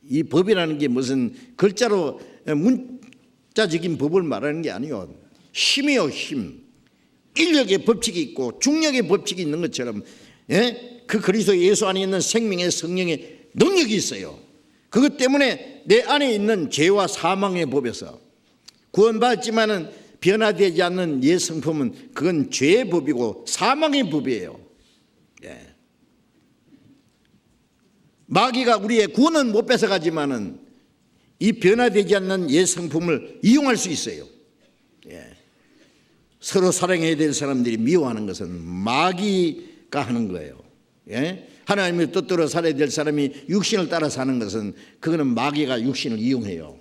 이 법이라는 게 무슨 글자로 문자적인 법을 말하는 게 아니에요. 힘이요, 힘. 인력의 법칙이 있고 중력의 법칙이 있는 것처럼 그 그리스도 예수 안에 있는 생명의 성령의 능력이 있어요. 그것 때문에 내 안에 있는 죄와 사망의 법에서 구원받았지만은 변화되지 않는 옛 성품은 그건 죄의 법이고 사망의 법이에요. 마귀가 우리의 구원은 못 뺏어가지만은 이 변화되지 않는 옛 성품을 이용할 수 있어요. 서로 사랑해야 될 사람들이 미워하는 것은 마귀가 하는 거예요. 하나님의 뜻대로 살아야 될 사람이 육신을 따라 사는 것은 그거는 마귀가 육신을 이용해요.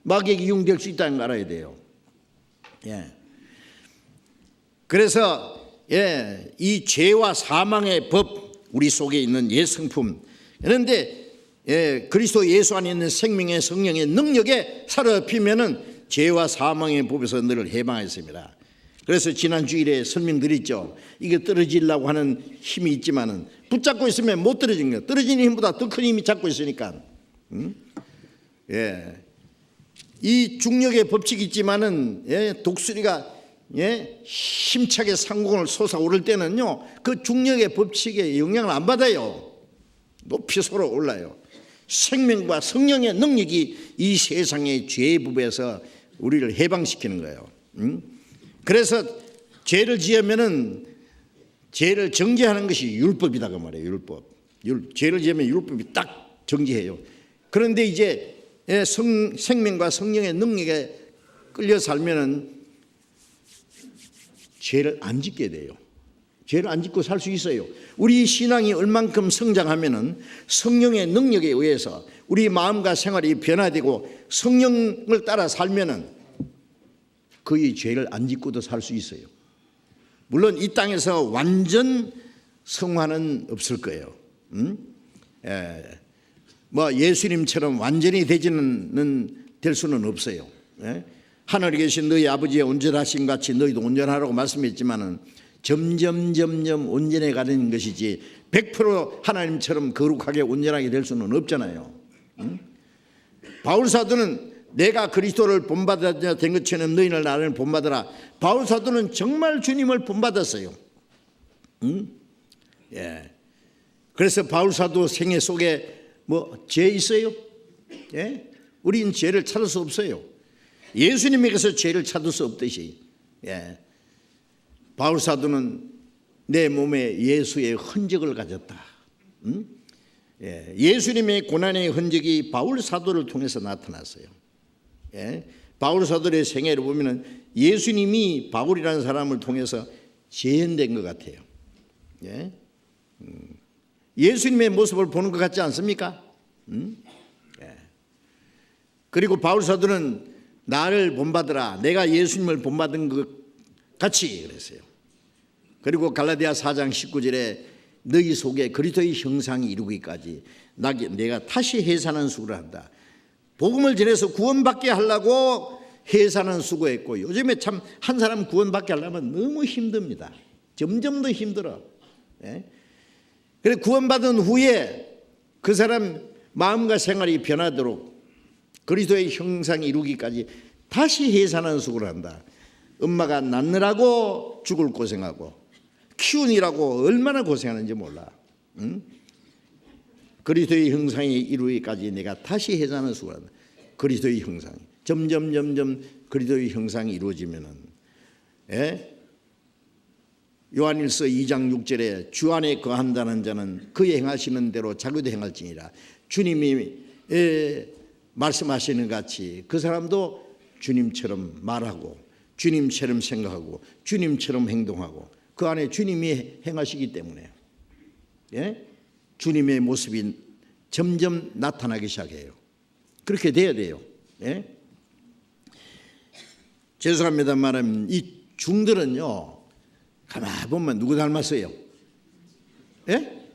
마귀에게 이용될 수 있다는 걸 알아야 돼요. 그래서 이 죄와 사망의 법, 우리 속에 있는 옛 성품, 그런데 그리스도 예수 안에 있는 생명의 성령의 능력에 사로잡히면은 죄와 사망의 법에서 너를 해방했습니다. 그래서 지난 주일에 설명드렸죠. 이게 떨어지려고 하는 힘이 있지만은 붙잡고 있으면 못 떨어지는 거예요. 떨어지는 힘보다 더 큰 힘이 잡고 있으니까. 이 중력의 법칙이 있지만은 독수리가 힘차게 상공을 솟아오를 때는요, 그 중력의 법칙에 영향을 안 받아요. 높이 솟아 올라요. 생명과 성령의 능력이 이 세상의 죄의 법에서 우리를 해방시키는 거예요. 그래서 죄를 지으면은 죄를 정죄하는 것이 율법이다 그 말이에요. 율법. 죄를 지으면 율법이 딱 정죄해요. 그런데 이제 생명과 성령의 능력에 끌려 살면은 죄를 안 짓게 돼요. 죄를 안 짓고 살 수 있어요. 우리 신앙이 얼만큼 성장하면은 성령의 능력에 의해서 우리 마음과 생활이 변화되고 성령을 따라 살면은 거의 죄를 안 짓고도 살 수 있어요. 물론 이 땅에서 완전 성화는 없을 거예요. 뭐 예수님처럼 완전히 되지는 될 수는 없어요. 하늘에 계신 너희 아버지의 온전하신 같이 너희도 온전하라고 말씀했지만은 점점 온전해 가는 것이지 100% 하나님처럼 거룩하게 온전하게 될 수는 없잖아요. 바울 사도는 내가 그리스도를 본받아 된 것처럼 너희는 나를 본받으라. 바울 사도는 정말 주님을 본받았어요. 예. 그래서 바울 사도 생애 속에 뭐 죄 있어요? 예? 우리는 죄를 찾을 수 없어요. 예수님에게서 죄를 찾을 수 없듯이. 예. 바울 사도는 내 몸에 예수의 흔적을 가졌다. 예. 예수님의 고난의 흔적이 바울 사도를 통해서 나타났어요. 예. 바울 사도의 생애를 보면은 예수님이 바울이라는 사람을 통해서 재현된 것 같아요. 예. 예수님의 모습을 보는 것 같지 않습니까? 예. 그리고 바울 사도는 나를 본받으라. 내가 예수님을 본받은 것 같이 그랬어요. 그리고 갈라디아 4장 19절에 너희 속에 그리스도의 형상이 이루기까지 내가 다시 해산하는 수고를 한다. 복음을 전해서 구원받게 하려고 해산하는 수고했고, 요즘에 참 한 사람 구원받게 하려면 너무 힘듭니다. 점점 더 힘들어. 예? 그래서 구원받은 후에 그 사람 마음과 생활이 변하도록 그리스도의 형상이 이루기까지 다시 해산하는 수고를 한다. 엄마가 낳느라고 죽을 고생하고 키우느라고 얼마나 고생하는지 몰라. 응? 그리스도의 형상이 이루기까지 내가 다시 해산하는 수고를 한다. 그리스도의 형상이 점점 그리스도의 형상이 이루어지면은, 예? 요한일서 2장 6절에 주 안에 거한다는 자는 그의 행하시는 대로 자기도 행할지니라. 주님이 말씀하시는 같이 그 사람도 주님처럼 말하고 주님처럼 생각하고 주님처럼 행동하고 그 안에 주님이 행하시기 때문에, 예? 주님의 모습이 점점 나타나기 시작해요. 그렇게 돼야 돼요. 예? 죄송합니다만 이 중들은요, 가만히 보면 누구 닮았어요? 예?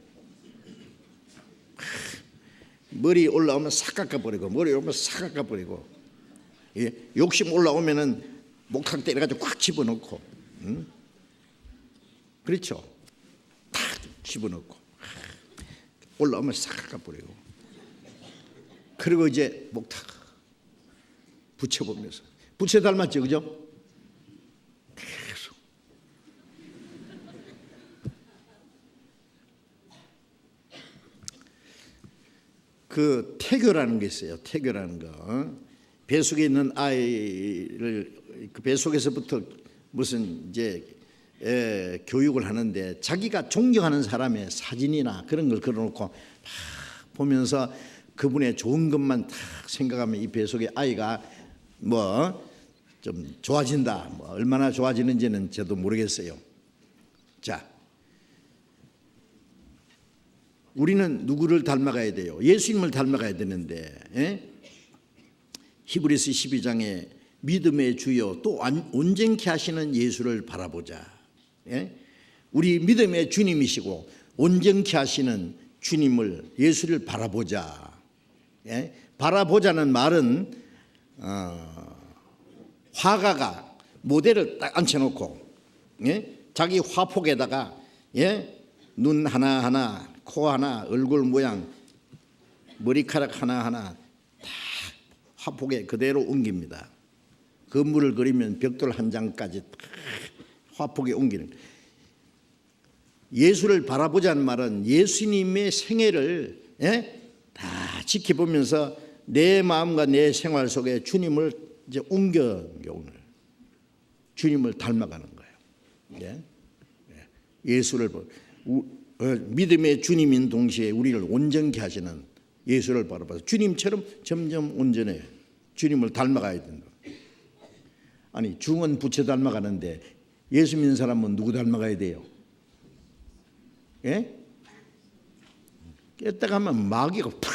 머리 올라오면 싹 깎아버리고, 머리 올라오면 싹 깎아버리고, 예? 욕심 올라오면은 목탁 때려가지고 꽉 집어넣고, 그렇죠? 탁 집어넣고, 올라오면 싹 깎아버리고, 그리고 이제 목탁 붙여보면서, 부채 닮았죠, 그죠? 그 태교라는 게 있어요. 태교라는 거. 뱃속에 있는 아이를 그 뱃속에서부터 무슨 이제 교육을 하는데 자기가 존경하는 사람의 사진이나 그런 걸 걸어놓고 막 보면서 그분의 좋은 것만 딱 생각하면 이 뱃속에 아이가 뭐 좀 좋아진다. 뭐 얼마나 좋아지는지는 저도 모르겠어요. 자, 우리는 누구를 닮아가야 돼요? 예수님을 닮아가야 되는데, 예? 히브리서 12장에 믿음의 주여 또 온전케 하시는 예수를 바라보자. 예? 우리 믿음의 주님이시고 온전케 하시는 주님을, 예수를 바라보자. 예? 바라보자는 말은 화가가 모델을 딱 앉혀놓고, 예? 자기 화폭에다가, 예? 눈 하나하나, 코 하나, 얼굴 모양, 머리카락 하나하나 다 화폭에 그대로 옮깁니다. 건물을 그리면 벽돌 한 장까지 다 화폭에 옮기는. 예수를 바라보자는 말은 예수님의 생애를, 예? 다 지켜보면서 내 마음과 내 생활 속에 주님을 이제 옮겨, 오늘 주님을 닮아가는 거예요. 예? 예수를 믿음의 주님인 동시에 우리를 온전케 하시는 예수를 바라봐서 주님처럼 점점 온전해. 주님을 닮아가야 된다. 아니, 중은 부채 닮아가는데 예수 믿는 사람은 누구 닮아가야 돼요? 예? 깼다가 하면 마귀가 팍!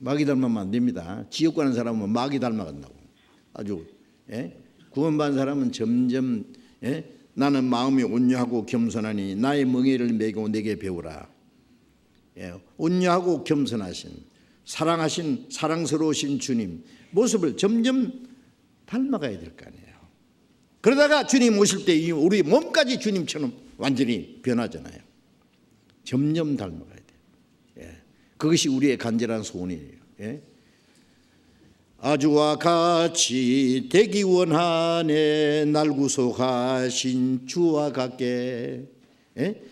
마귀 닮으면 안 됩니다. 지옥 가는 사람은 마귀 닮아간다고. 아주, 예? 구원받은 사람은 점점, 예? 나는 마음이 온유하고 겸손하니 나의 멍에를 메고 내게 배우라. 예, 온유하고 겸손하신, 사랑하신, 사랑스러우신 주님 모습을 점점 닮아가야 될 거 아니에요. 그러다가 주님 오실 때 우리 몸까지 주님처럼 완전히 변하잖아요. 점점 닮아가야 돼요. 예, 그것이 우리의 간절한 소원이에요. 예? 아주와 같이 되기 원하네. 날 구속하신 주와 같게. 예?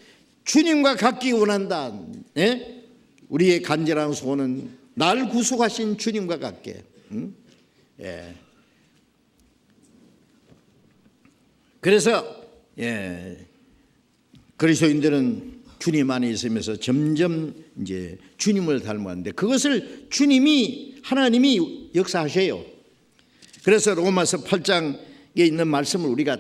주님과 같기 원한다. 예? 우리의 간절한 소원은 날 구속하신 주님과 같게. 예. 그래서 그리스도인들은 주님 안에 있으면서 점점 이제 주님을 닮았는데 그것을 하나님이 역사하셔요. 그래서 로마서 8장에 있는 말씀을 우리가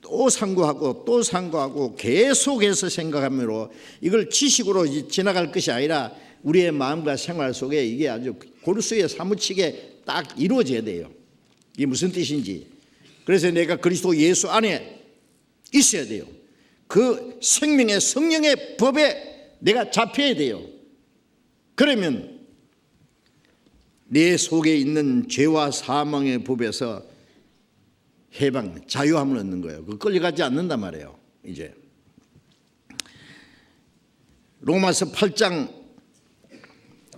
또 상고하고 계속해서 생각하므로 이걸 지식으로 지나갈 것이 아니라 우리의 마음과 생활 속에 이게 아주 골수에 사무치게 딱 이루어져야 돼요. 이게 무슨 뜻인지. 그래서 내가 그리스도 예수 안에 있어야 돼요. 그 생명의 성령의 법에 내가 잡혀야 돼요. 그러면 내 속에 있는 죄와 사망의 법에서 해방, 자유함을 얻는 거예요. 그 끌려가지 않는단 말이에요. 이제 로마서 8장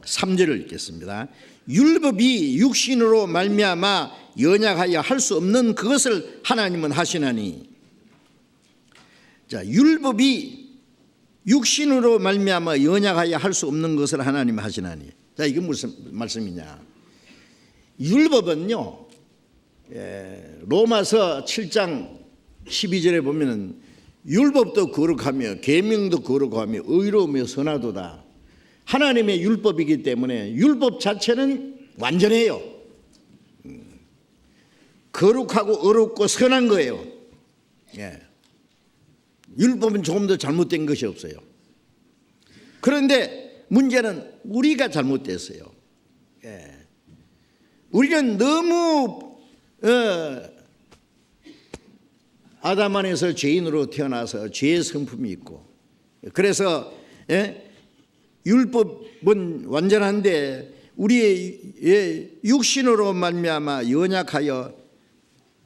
3절을 읽겠습니다. 율법이 육신으로 말미암아 연약하여 할 수 없는 그것을 하나님은 하시나니. 자, 율법이 육신으로 말미암아 연약하여 할 수 없는 것을 하나님은 하시나니. 자, 이건 무슨 말씀이냐? 율법은요, 로마서 7장 12절에 보면은 율법도 거룩하며 계명도 거룩하며 의로우며 선하도다. 하나님의 율법이기 때문에 율법 자체는 완전해요. 거룩하고 의롭고 선한 거예요. 율법은 조금 더 잘못된 것이 없어요. 그런데 문제는 우리가 잘못됐어요. 우리는 너무 아담 안에서 죄인으로 태어나서 죄의 성품이 있고, 그래서 율법은 완전한데 우리의 육신으로 말미암아 연약하여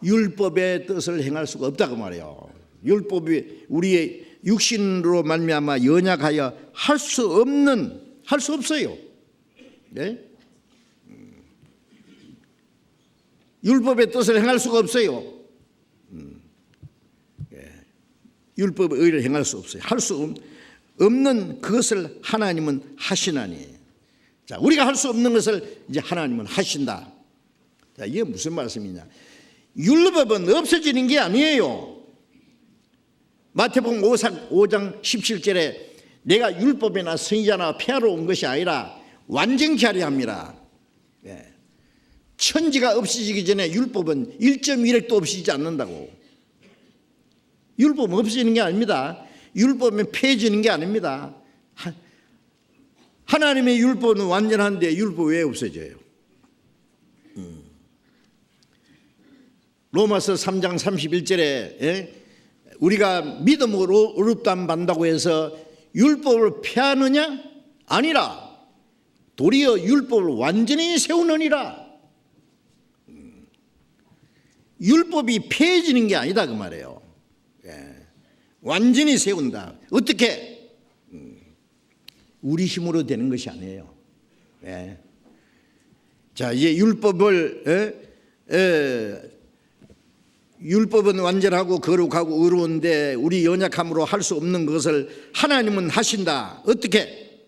율법의 뜻을 행할 수가 없다고 말해요. 율법이 우리의 육신으로 말미암아 연약하여 할 수 없어요. 네? 율법의 뜻을 행할 수가 없어요. 율법의 의를 행할 수 없어요. 할 수 없는 그것을 하나님은 하시나니. 자, 우리가 할 수 없는 것을 이제 하나님은 하신다. 자, 이게 무슨 말씀이냐? 율법은 없어지는 게 아니에요. 마태복음 5장 17절에 내가 율법이나 선지자나 폐하러 온 것이 아니라 완전케 하려 함이라. 천지가 없어지기 전에 율법은 1.1획도 없어지지 않는다고. 율법은 없어지는 게 아닙니다. 율법은 폐해지는 게 아닙니다. 하나님의 율법은 완전한데 율법 왜 없어져요? 로마서 3장 31절에 우리가 믿음으로 의롭다함 받는다고 해서 율법을 폐하느냐? 아니라 도리어 율법을 완전히 세우느니라. 율법이 폐해지는 게 아니다 그 말이에요. 완전히 세운다. 어떻게? 우리 힘으로 되는 것이 아니에요. 자, 이제 율법은 완전하고 거룩하고 의로운데 우리 연약함으로 할 수 없는 것을 하나님은 하신다. 어떻게?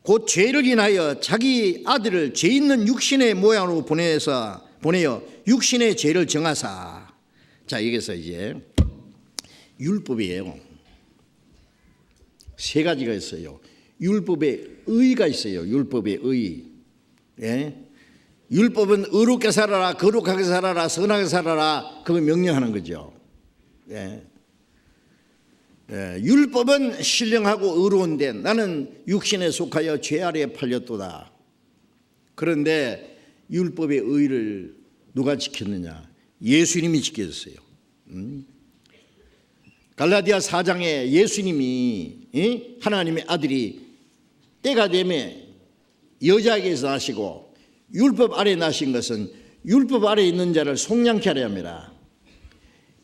곧 죄를 인하여 자기 아들을 죄 있는 육신의 모양으로 보내어 육신의 죄를 정하사. 자, 여기서 이제 율법이에요. 세 가지가 있어요. 율법의 의가 있어요. 율법의 의. 율법은 의롭게 살아라, 거룩하게 살아라, 선하게 살아라, 그걸 명령하는 거죠. 율법은 신령하고 의로운데 나는 육신에 속하여 죄 아래에 팔렸도다. 그런데 율법의 의를 누가 지켰느냐? 예수님이 지켜줬어요. 갈라디아 4장에 예수님이 하나님의 아들이 때가 되면 여자에게서 나시고 율법 아래에 나신 것은 율법 아래에 있는 자를 속량케 하려 합니다.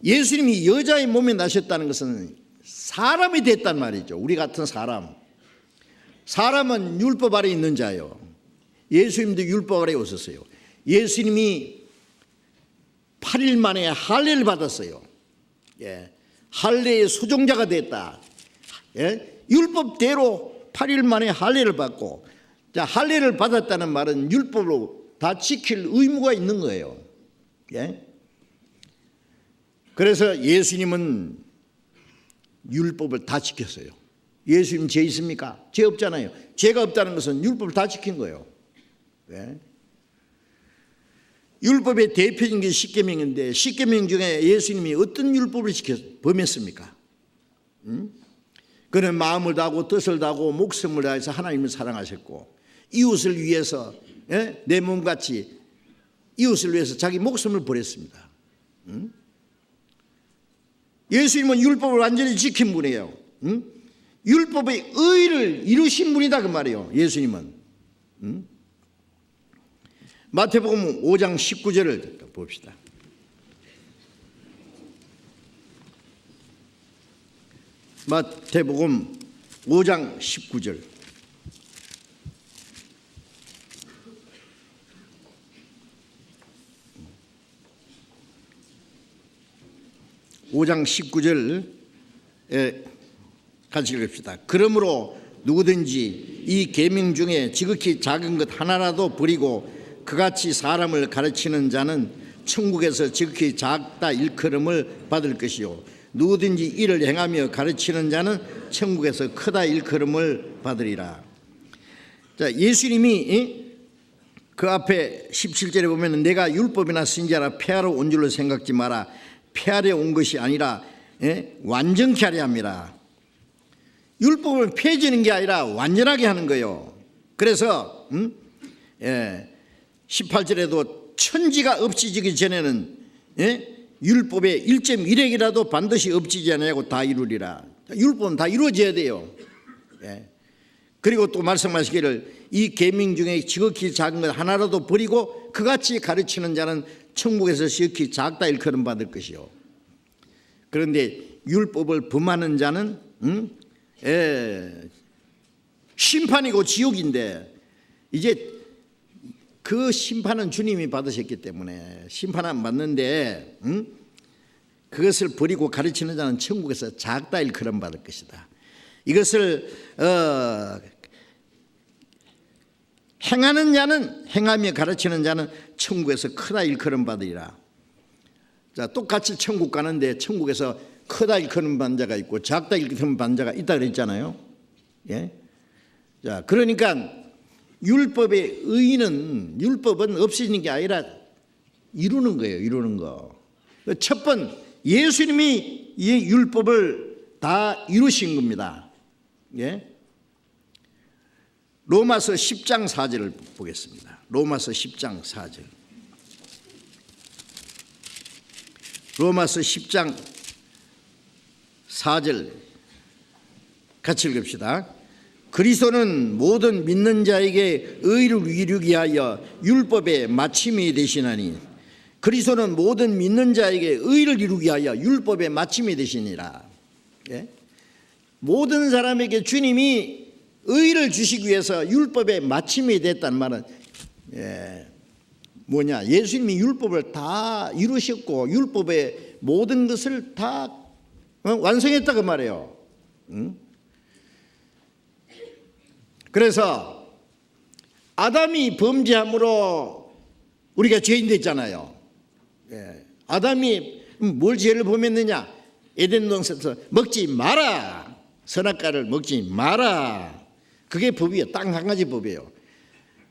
예수님이 여자의 몸에 나셨다는 것은 사람이 됐단 말이죠. 우리 같은 사람. 사람은 율법 아래 있는 자요. 예수님도 율법 아래 있었어요. 예수님이 8일 만에 할례를 받았어요. 예. 할례의 수종자가 됐다. 예. 율법대로 8일 만에 할례를 받고, 자, 할례를 받았다는 말은 율법으로 다 지킬 의무가 있는 거예요. 예. 그래서 예수님은 율법을 다 지켰어요. 예수님 죄 있습니까? 죄 없잖아요. 죄가 없다는 것은 율법을 다 지킨 거예요. 예. 율법의 대표적인 게 십계명인데, 십계명 중에 예수님이 어떤 율법을 범했습니까? 그는 마음을 다하고 뜻을 다하고 목숨을 다해서 하나님을 사랑하셨고, 이웃을 위해서, 예? 내 몸같이 이웃을 위해서 자기 목숨을 버렸습니다. 예수님은 율법을 완전히 지킨 분이에요. 율법의 의를 이루신 분이다 그 말이에요. 예수님은. 마태복음 5장 19절을 봅시다. 마태복음 5장 19절. (5장 19절) 같이 읽읍시다. 그러므로 누구든지 이 계명 중에 지극히 작은 것 하나라도 버리고 그같이 사람을 가르치는 자는 천국에서 지극히 작다 일컬음을 받을 것이요, 누구든지 이를 행하며 가르치는 자는 천국에서 크다 일컬음을 받으리라. 자, 예수님이 그 앞에 17절에 보면 내가 율법이나 선지자라 폐하러 온 줄로 생각지 마라. 폐하려 온 것이 아니라 완전케 하려 함이라. 율법을 폐해지는 게 아니라 완전하게 하는 거예요. 그래서 18절에도 천지가 없어지기 전에는 율법의 1.1핵이라도 반드시 없어지지 않냐고 다 이루리라. 율법은 다 이루어져야 돼요. 그리고 또 말씀하시기를 이 계명 중에 지극히 작은 것 하나라도 버리고 그같이 가르치는 자는 천국에서 지극히 작다 일컬음 받을 것이요. 그런데 율법을 범하는 자는 심판이고 지옥인데, 이제 그 심판은 주님이 받으셨기 때문에 심판 안 받는데, 그것을 버리고 가르치는 자는 천국에서 작다 일컬음 받을 것이다. 이것을 행하는 자는, 행하며 가르치는 자는 천국에서 크다 일컬음 받으리라. 자, 똑같이 천국 가는데 천국에서 크다 일컬음 받는 자가 있고 작다 일컬음 받는 자가 있다 그랬잖아요. 예? 자, 그러니까 율법의 의의는, 율법은 없어지는 게 아니라 이루는 거예요. 이루는 거. 첫 번, 예수님이 이 율법을 다 이루신 겁니다. 예? 로마서 10장 4절을 보겠습니다. 로마서 10장 4절. 로마서 10장 4절 같이 읽읍시다. 그리스도는 모든 믿는 자에게 의를 이루기 위하여 율법의 마침이 되시나니, 그리스도는 모든 믿는 자에게 의를 이루기 위하여 율법의 마침이 되시니라. 예? 모든 사람에게 주님이 의를 주시기 위해서 율법의 마침이 됐다는 말은 뭐냐? 예수님이 율법을 다 이루셨고 율법의 모든 것을 다 완성했다 그 말이에요. 그래서 아담이 범죄함으로 우리가 죄인 됐잖아요. 아담이 뭘 죄를 범했느냐? 에덴 동산에서 먹지 마라, 선악과를 먹지 마라. 그게 법이에요. 딱 한 가지 법이에요.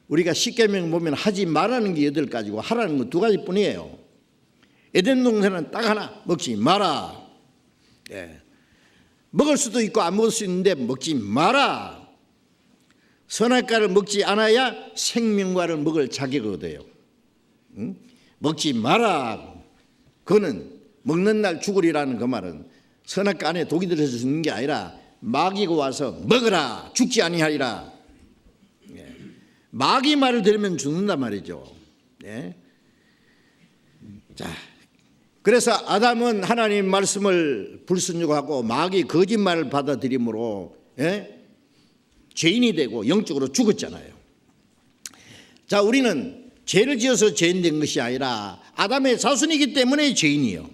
우리가 십계명 보면 하지 말라는 게 8가지고 하라는 건 2가지뿐이에요. 에덴 동산은 딱 하나, 먹지 마라. 먹을 수도 있고 안 먹을 수 있는데 먹지 마라. 선악과를 먹지 않아야 생명과를 먹을 자격이 얻어요. 먹지 마라. 그거는 먹는 날 죽으리라는 그 말은 선악과 안에 독이 들어서 죽는 게 아니라 마귀가 와서 먹으라, 죽지 아니하리라. 마귀 말을 들으면 죽는단 말이죠. 자, 그래서 아담은 하나님 말씀을 불순종하고 마귀 거짓말을 받아들임으로 죄인이 되고 영적으로 죽었잖아요. 자, 우리는 죄를 지어서 죄인 된 것이 아니라 아담의 자손이기 때문에 죄인이요.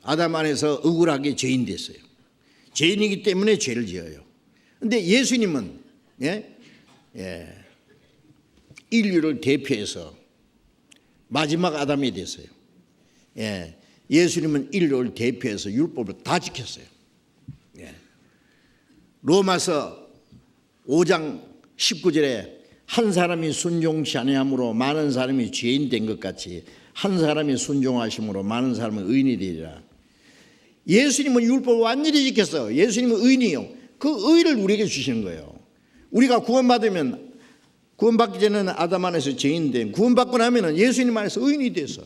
아담 안에서 억울하게 죄인 됐어요. 죄인이기 때문에 죄를 지어요. 그런데 예수님은 인류를 대표해서 마지막 아담이 됐어요. 예수님은 인류를 대표해서 율법을 다 지켰어요. 로마서 5장 19절에 한 사람이 순종치 아니함으로 많은 사람이 죄인 된 것 같이 한 사람이 순종하심으로 많은 사람은 의인이 되리라. 예수님은 율법을 완전히 지켰어요. 예수님은 의인이요. 그 의를 우리에게 주시는 거예요. 우리가 구원받으면 구원받기 전에는 아담 안에서 죄인된, 구원받고 나면 예수님 안에서 의인이 돼서.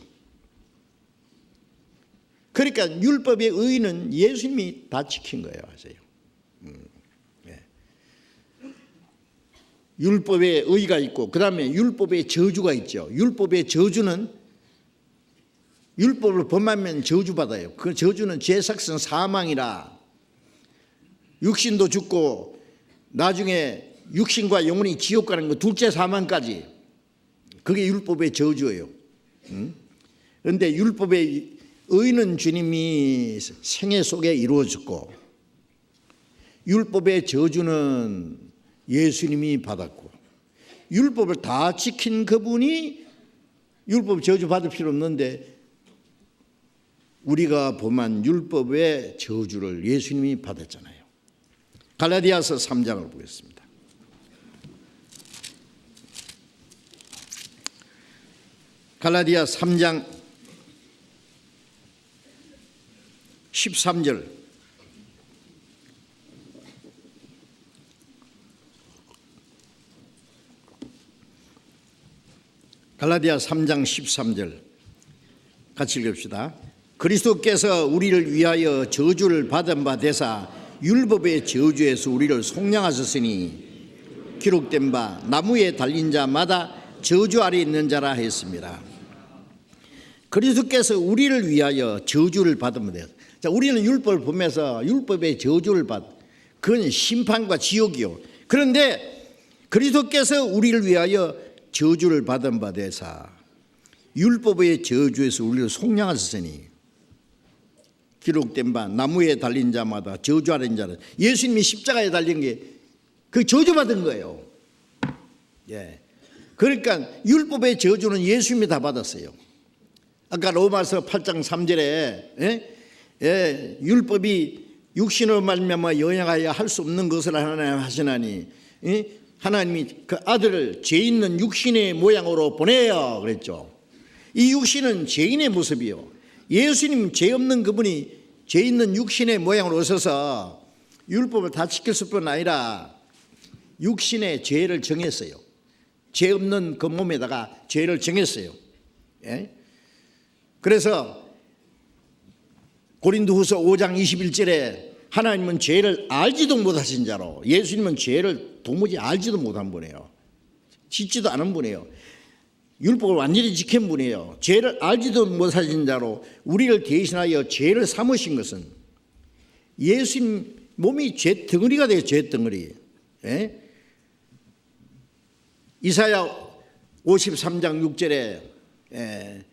그러니까 율법의 의는 예수님이 다 지킨 거예요. 아세요? 율법의 의가 있고 그 다음에 율법의 저주가 있죠. 율법의 저주는 율법을 범하면 저주받아요. 그 저주는 죄삭성 사망이라 육신도 죽고 나중에 육신과 영혼이 지옥 가는 거 둘째 사망까지 그게 율법의 저주예요. 그런데 율법의 의는 주님이 생애 속에 이루어졌고 율법의 저주는 예수님이 받았고 율법을 다 지킨 그분이 율법 저주 받을 필요 없는데 우리가 범한 율법의 저주를 예수님이 받았잖아요. 갈라디아서 3장을 보겠습니다. 갈라디아 3장 13절 갈라디아 3장 13절 같이 읽읍시다. 그리스도께서 우리를 위하여 저주를 받은 바 되사 율법의 저주에서 우리를 속량하셨으니 기록된 바 나무에 달린 자마다 저주 아래 있는 자라 했습니다. 그리스도께서 우리를 위하여 저주를 받은 바 되사. 자, 우리는 율법을 보면서 율법의 저주를 그건 심판과 지옥이요. 그런데 그리스도께서 우리를 위하여 저주를 받은 바 되사 율법의 저주에서 우리를 속량하셨으니 기록된 바 나무에 달린 자마다 저주 아래 있는 자는 예수님이 십자가에 달린 게 그 저주받은 거예요. 그러니까 율법의 저주는 예수님이 다 받았어요. 아까 로마서 8장 3절에 율법이 육신으로 말미암아 영향하여 할 수 없는 것을 하나님 하시나니 하나님이 그 아들을 죄 있는 육신의 모양으로 보내요 그랬죠. 이 육신은 죄인의 모습이요. 예수님 죄 없는 그분이 죄 있는 육신의 모양으로 오셔서 율법을 다 지킬 뿐 아니라 육신의 죄를 정했어요. 죄 없는 그 몸에다가 죄를 정했어요. 그래서 고린도후서 5장 21절에 하나님은 죄를 알지도 못하신 자로 예수님은 죄를 도무지 알지도 못한 분이에요. 짓지도 않은 분이에요. 율법을 완전히 지킨 분이에요. 죄를 알지도 못하신 자로 우리를 대신하여 죄를 삼으신 것은 예수님 몸이 죄 덩어리가 돼요. 죄 덩어리. 이사야 53장 6절에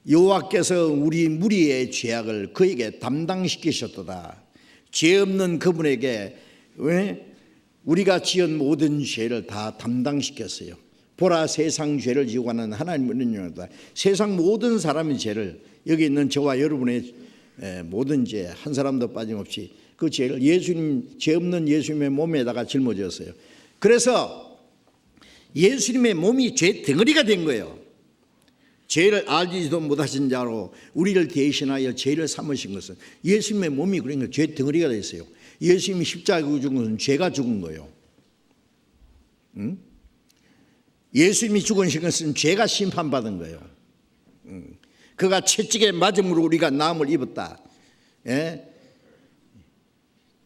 여호와께서 우리 무리의 죄악을 그에게 담당시키셨도다. 죄 없는 그분에게 우리가 지은 모든 죄를 다 담당시켰어요. 보라 세상 죄를 지고 가는 하나님은 은혜로다. 세상 모든 사람의 죄를 여기 있는 저와 여러분의 모든 죄 한 사람도 빠짐없이 그 죄를 예수님 죄 없는 예수님의 몸에다가 짊어졌어요. 그래서 예수님의 몸이 죄 덩어리가 된 거예요. 죄를 알지도 못하신 자로 우리를 대신하여 죄를 삼으신 것은 예수님의 몸이 그러니까 죄 덩어리가 됐어요. 예수님이 십자가에 죽은 것은 죄가 죽은 거예요. 예수님이 죽으신 것은 죄가 심판받은 거예요. 그가 채찍에 맞음으로 우리가 나음을 입었다.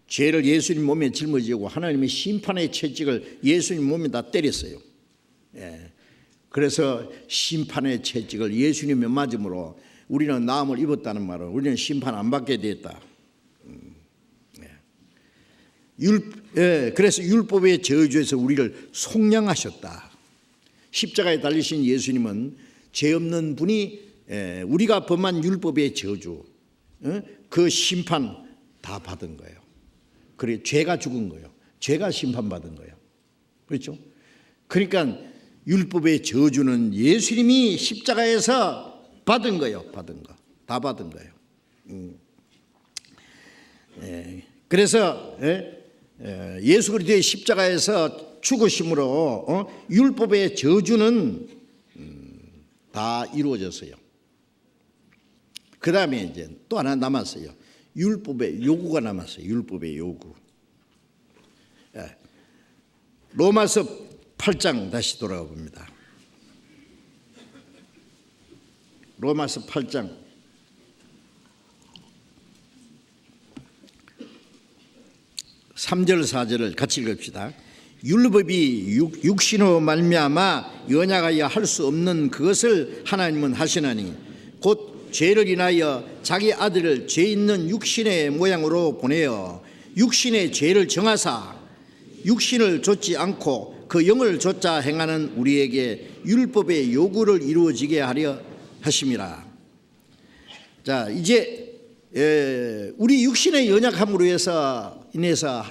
죄를 예수님 몸에 짊어지고 하나님의 심판의 채찍을 예수님 몸에다 때렸어요. 그래서 심판의 채찍을 예수님의 맞음으로 우리는 나음을 입었다는 말은 우리는 심판 안 받게 됐다. 그래서 율법의 저주에서 우리를 속량하셨다. 십자가에 달리신 예수님은 죄 없는 분이 우리가 범한 율법의 저주, 그 심판 다 받은 거예요. 그래 죄가 죽은 거예요. 죄가 심판받은 거예요. 그렇죠? 그러니까 율법의 저주는 예수님이 십자가에서 받은 거예요. 받은 거. 다 받은 거예요. 그래서 예수 그리스도의 십자가에서 죽으심으로 율법의 저주는 다 이루어졌어요. 그 다음에 이제 또 하나 남았어요. 율법의 요구가 남았어요. 율법의 요구. 로마서 8장 다시 돌아가 봅니다. 로마서 8장 3절 4절을 같이 읽읍시다. 율법이 육신으로 말미암아 연약하여 할 수 없는 그것을 하나님은 하시나니 곧 죄를 인하여 자기 아들을 죄 있는 육신의 모양으로 보내어 육신의 죄를 정하사 육신을 좇지 않고 그 영을 좇아 행하는 우리에게 율법의 요구를 이루어지게 하려 하심이라. 자, 이제 우리 육신의 연약함으로 인해서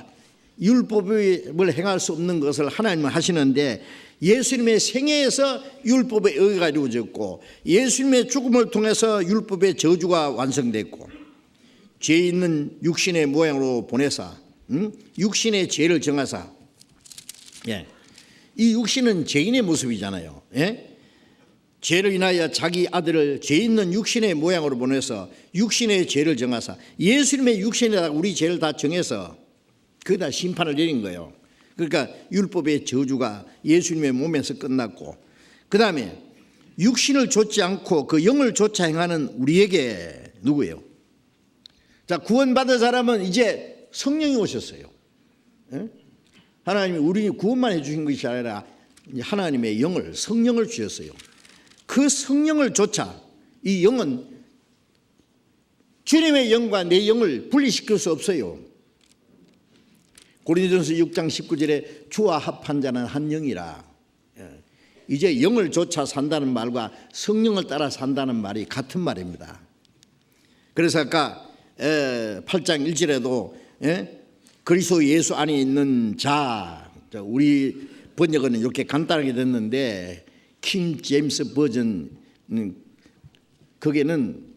율법을 행할 수 없는 것을 하나님은 하시는데, 예수님의 생애에서 율법의 의가 이루어졌고 예수님의 죽음을 통해서 율법의 저주가 완성됐고 죄 있는 육신의 모양으로 보내사 육신의 죄를 정하사, 이 육신은 죄인의 모습이잖아요. 죄를 인하여 자기 아들을 죄 있는 육신의 모양으로 보내서 육신의 죄를 정하사, 예수님의 육신에다가 우리 죄를 다 정해서 거기다 심판을 내린 거예요. 그러니까 율법의 저주가 예수님의 몸에서 끝났고, 그 다음에 육신을 좇지 않고 그 영을 좇아 행하는 우리에게 누구예요? 자, 구원받은 사람은 이제 성령이 오셨어요. 하나님이 우리 구원만 해주신 것이 아니라 하나님의 영을, 성령을 주셨어요. 그 성령을 좇아, 이 영은 주님의 영과 내 영을 분리시킬 수 없어요. 고린도전서 6장 19절에 주와 합한 자는 한 영이라. 이제 영을 좇아 산다는 말과 성령을 따라 산다는 말이 같은 말입니다. 그래서 아까 8장 1절에도 그리스도 예수 안에 있는 자, 우리 번역은 이렇게 간단하게 됐는데 킹 제임스 버전 거기에는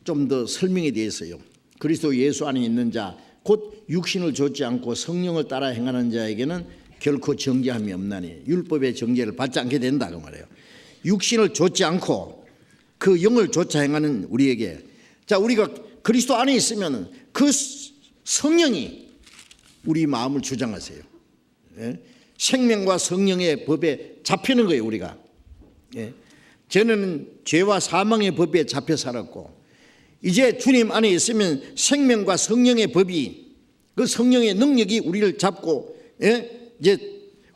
좀 더 설명이 되어 있어요. 그리스도 예수 안에 있는 자, 곧 육신을 좇지 않고 성령을 따라 행하는 자에게는 결코 정죄함이 없나니 율법의 정죄를 받지 않게 된다 그 말이에요. 육신을 좇지 않고 그 영을 좇아 행하는 우리에게, 자, 우리가 그리스도 안에 있으면 그 성령이 우리 마음을 주장하세요. 생명과 성령의 법에 잡히는 거예요. 우리가 저는 죄와 사망의 법에 잡혀 살았고 이제 주님 안에 있으면 생명과 성령의 법이, 그 성령의 능력이 우리를 잡고 이제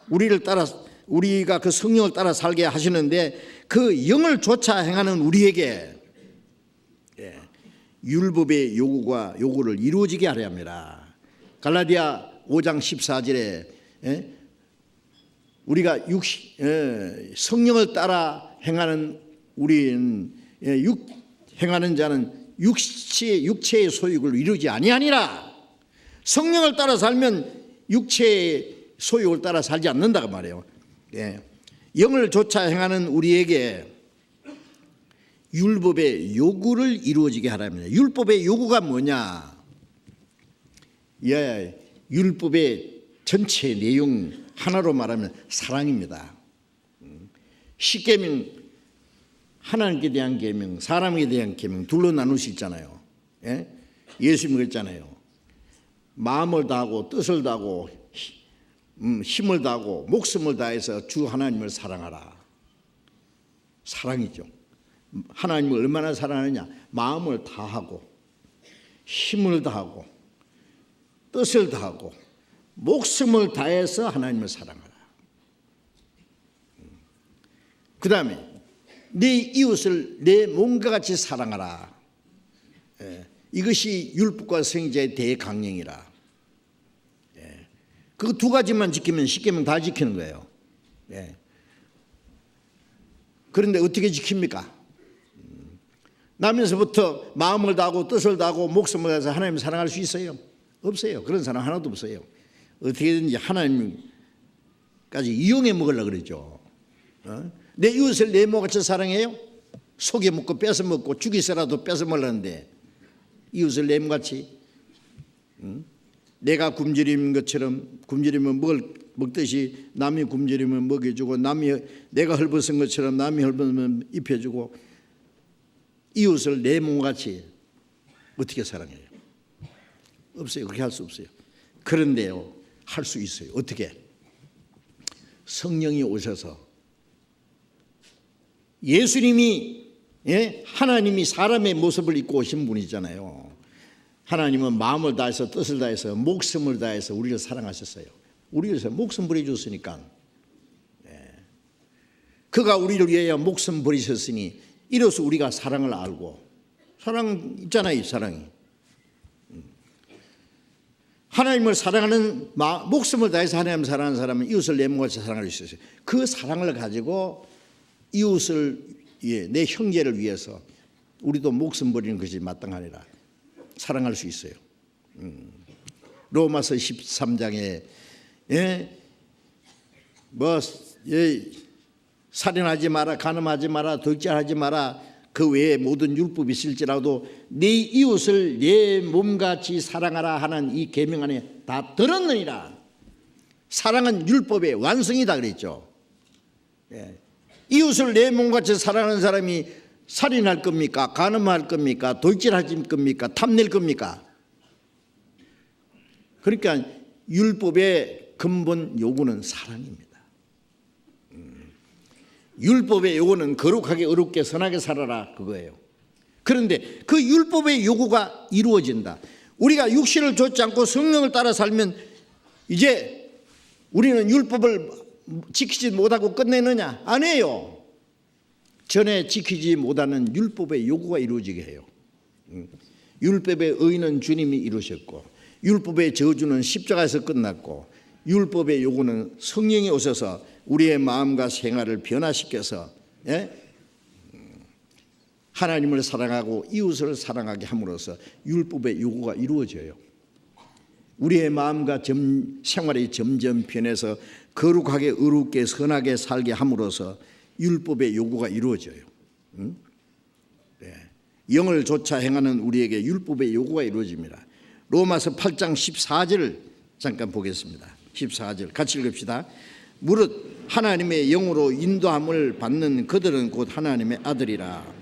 우리가 그 성령을 따라 살게 하시는데, 그 영을 좇아 행하는 우리에게 율법의 요구를 이루어지게 하려 합니다. 갈라디아 5장 14절에 우리가 성령을 따라 행하는 우리는 행하는 자는 육체의 소욕을 이루지 아니하니라. 성령을 따라 살면 육체의 소욕을 따라 살지 않는다고 말해요. 영을 좇아 행하는 우리에게 율법의 요구를 이루어지게 하랍니다. 율법의 요구가 뭐냐? 율법의 전체 내용 하나로 말하면 사랑입니다. 십계명, 하나님께 대한 계명, 사람에 대한 계명 둘로 나눌 수 있잖아요. 예수님이 그랬잖아요. 마음을 다하고 뜻을 다하고 힘을 다하고 목숨을 다해서 주 하나님을 사랑하라. 사랑이죠. 하나님을 얼마나 사랑하느냐? 마음을 다하고 힘을 다하고 뜻을 다하고 목숨을 다해서 하나님을 사랑하라. 그 다음에 네 이웃을 내 몸과 같이 사랑하라. 이것이 율법과 성자의 대강령이라. 그 두 가지만 지키면 10계명 다 지키는 거예요. 예. 그런데 어떻게 지킵니까? 나면서부터 마음을 다하고 뜻을 다하고 목숨을 다해서 하나님을 사랑할 수 있어요? 없어요. 그런 사람 하나도 없어요. 어떻게든지 하나님까지 이용해 먹으려고 그러죠. 내 이웃을 내 몸같이 사랑해요? 속여 먹고 뺏어 먹고 죽이서라도 뺏어 먹으려는데 이웃을 내 몸같이 내가 굶주린 것처럼 굶주리면 먹듯이 남이 굶주리면 먹여주고 내가 헐벗은 것처럼 남이 헐벗으면 입혀주고 이웃을 내 몸같이 어떻게 사랑해요? 없어요. 그렇게 할 수 없어요. 그런데요, 할 수 있어요. 어떻게? 성령이 오셔서 예수님이 하나님이 사람의 모습을 입고 오신 분이잖아요. 하나님은 마음을 다해서 뜻을 다해서 목숨을 다해서 우리를 사랑하셨어요. 우리를 위해서 목숨 버려줬으니까. 그가 우리를 위하여 목숨 버리셨으니 이로써 우리가 사랑을 알고 사랑 있잖아요. 사랑이. 하나님을 사랑하는 목숨을 다해서 하나님을 사랑하는 사람은 이웃을 내 몸같이 사랑할 수 있어요. 그 사랑을 가지고 이웃을 내 형제를 위해서 우리도 목숨 버리는 것이 마땅하니라 사랑할 수 있어요. 로마서 13장에 살인하지 마라, 간음하지 마라, 돌질하지 마라, 그 외에 모든 율법이 있을지라도 네 이웃을 내 몸같이 사랑하라 하는 이 계명 안에 다 들었느니라. 사랑은 율법의 완성이다 그랬죠. 이웃을 내 몸같이 사랑하는 사람이 살인할 겁니까? 간음할 겁니까? 돌질할 겁니까? 탐낼 겁니까? 그러니까 율법의 근본 요구는 사랑입니다. 율법의 요구는 거룩하게 의롭게 선하게 살아라 그거예요. 그런데 그 율법의 요구가 이루어진다. 우리가 육신을 좇지 않고 성령을 따라 살면 이제 우리는 율법을 지키지 못하고 끝내느냐? 아니에요. 전에 지키지 못하는 율법의 요구가 이루어지게 해요. 율법의 의는 주님이 이루셨고 율법의 저주는 십자가에서 끝났고 율법의 요구는 성령이 오셔서 우리의 마음과 생활을 변화시켜서 하나님을 사랑하고 이웃을 사랑하게 함으로써 율법의 요구가 이루어져요. 우리의 마음과 생활이 점점 변해서 거룩하게 의롭게 선하게 살게 함으로써 율법의 요구가 이루어져요. 영을 좇아 행하는 우리에게 율법의 요구가 이루어집니다. 로마서 8장 14절을 잠깐 보겠습니다. 14절 같이 읽읍시다. 무릇 하나님의 영으로 인도함을 받는 그들은 곧 하나님의 아들이라.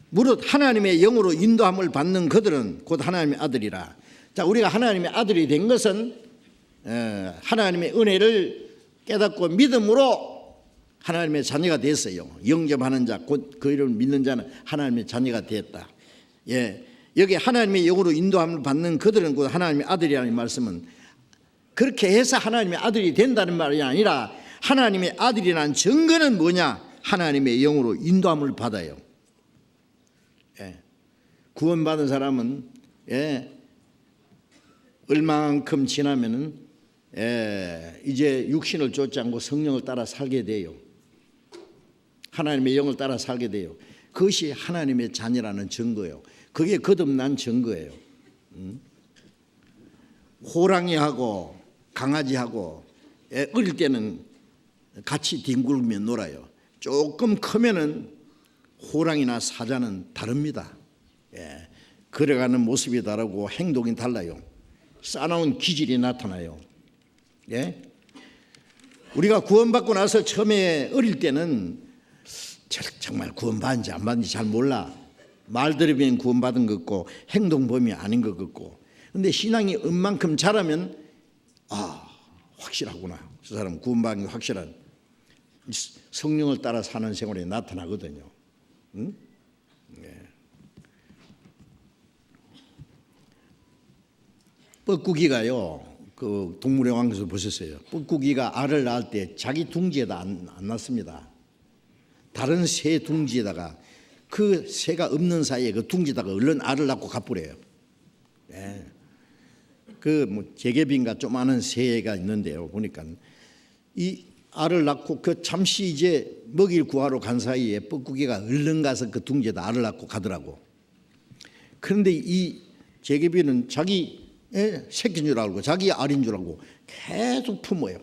무릇 하나님의 영으로 인도함을 받는 그들은 곧 하나님의 아들이라. 자, 우리가 하나님의 아들이 된 것은 하나님의 은혜를 깨닫고 믿음으로 하나님의 자녀가 됐어요. 영접하는 자, 곧 그 이름을 믿는 자는 하나님의 자녀가 됐다. 여기 하나님의 영으로 인도함을 받는 그들은 곧 하나님의 아들이라는 말씀은 그렇게 해서 하나님의 아들이 된다는 말이 아니라 하나님의 아들이라는 증거는 뭐냐? 하나님의 영으로 인도함을 받아요. 구원받은 사람은 얼마만큼 지나면은 이제 육신을 좇지 않고 성령을 따라 살게 돼요. 하나님의 영을 따라 살게 돼요. 그것이 하나님의 자녀라는 증거예요. 그게 거듭난 증거예요. 호랑이하고 강아지하고 어릴 때는 같이 뒹굴며 놀아요. 조금 크면은 호랑이나 사자는 다릅니다. 걸어가는 모습이 다르고 행동이 달라요. 싸나운 기질이 나타나요. 우리가 구원받고 나서 처음에 어릴 때는 정말 구원받은지 안 받은지 잘 몰라. 말 들으면 구원받은 것 같고 행동 보면 아닌 것 같고. 근데 신앙이 얼만큼 자라면 확실하구나. 저 사람 구원받은 게 확실한 성령을 따라 사는 생활에 나타나거든요. 뻐꾸기가요, 그 동물의 왕국에서 보셨어요. 뻐꾸기가 알을 낳을 때 자기 둥지에다 안 낳습니다. 다른 새 둥지에다가 그 새가 없는 사이에 그 둥지에다가 얼른 알을 낳고 가버려요. 재개비인가 좀 아는 새가 있는데요. 보니까 이 알을 낳고 그 잠시 이제 먹이를 구하러 간 사이에 뻐꾸기가 얼른 가서 그 둥지에다 알을 낳고 가더라고. 그런데 이 재개비는 자기 새끼인 줄 알고 자기 알인 줄 알고 계속 품어요.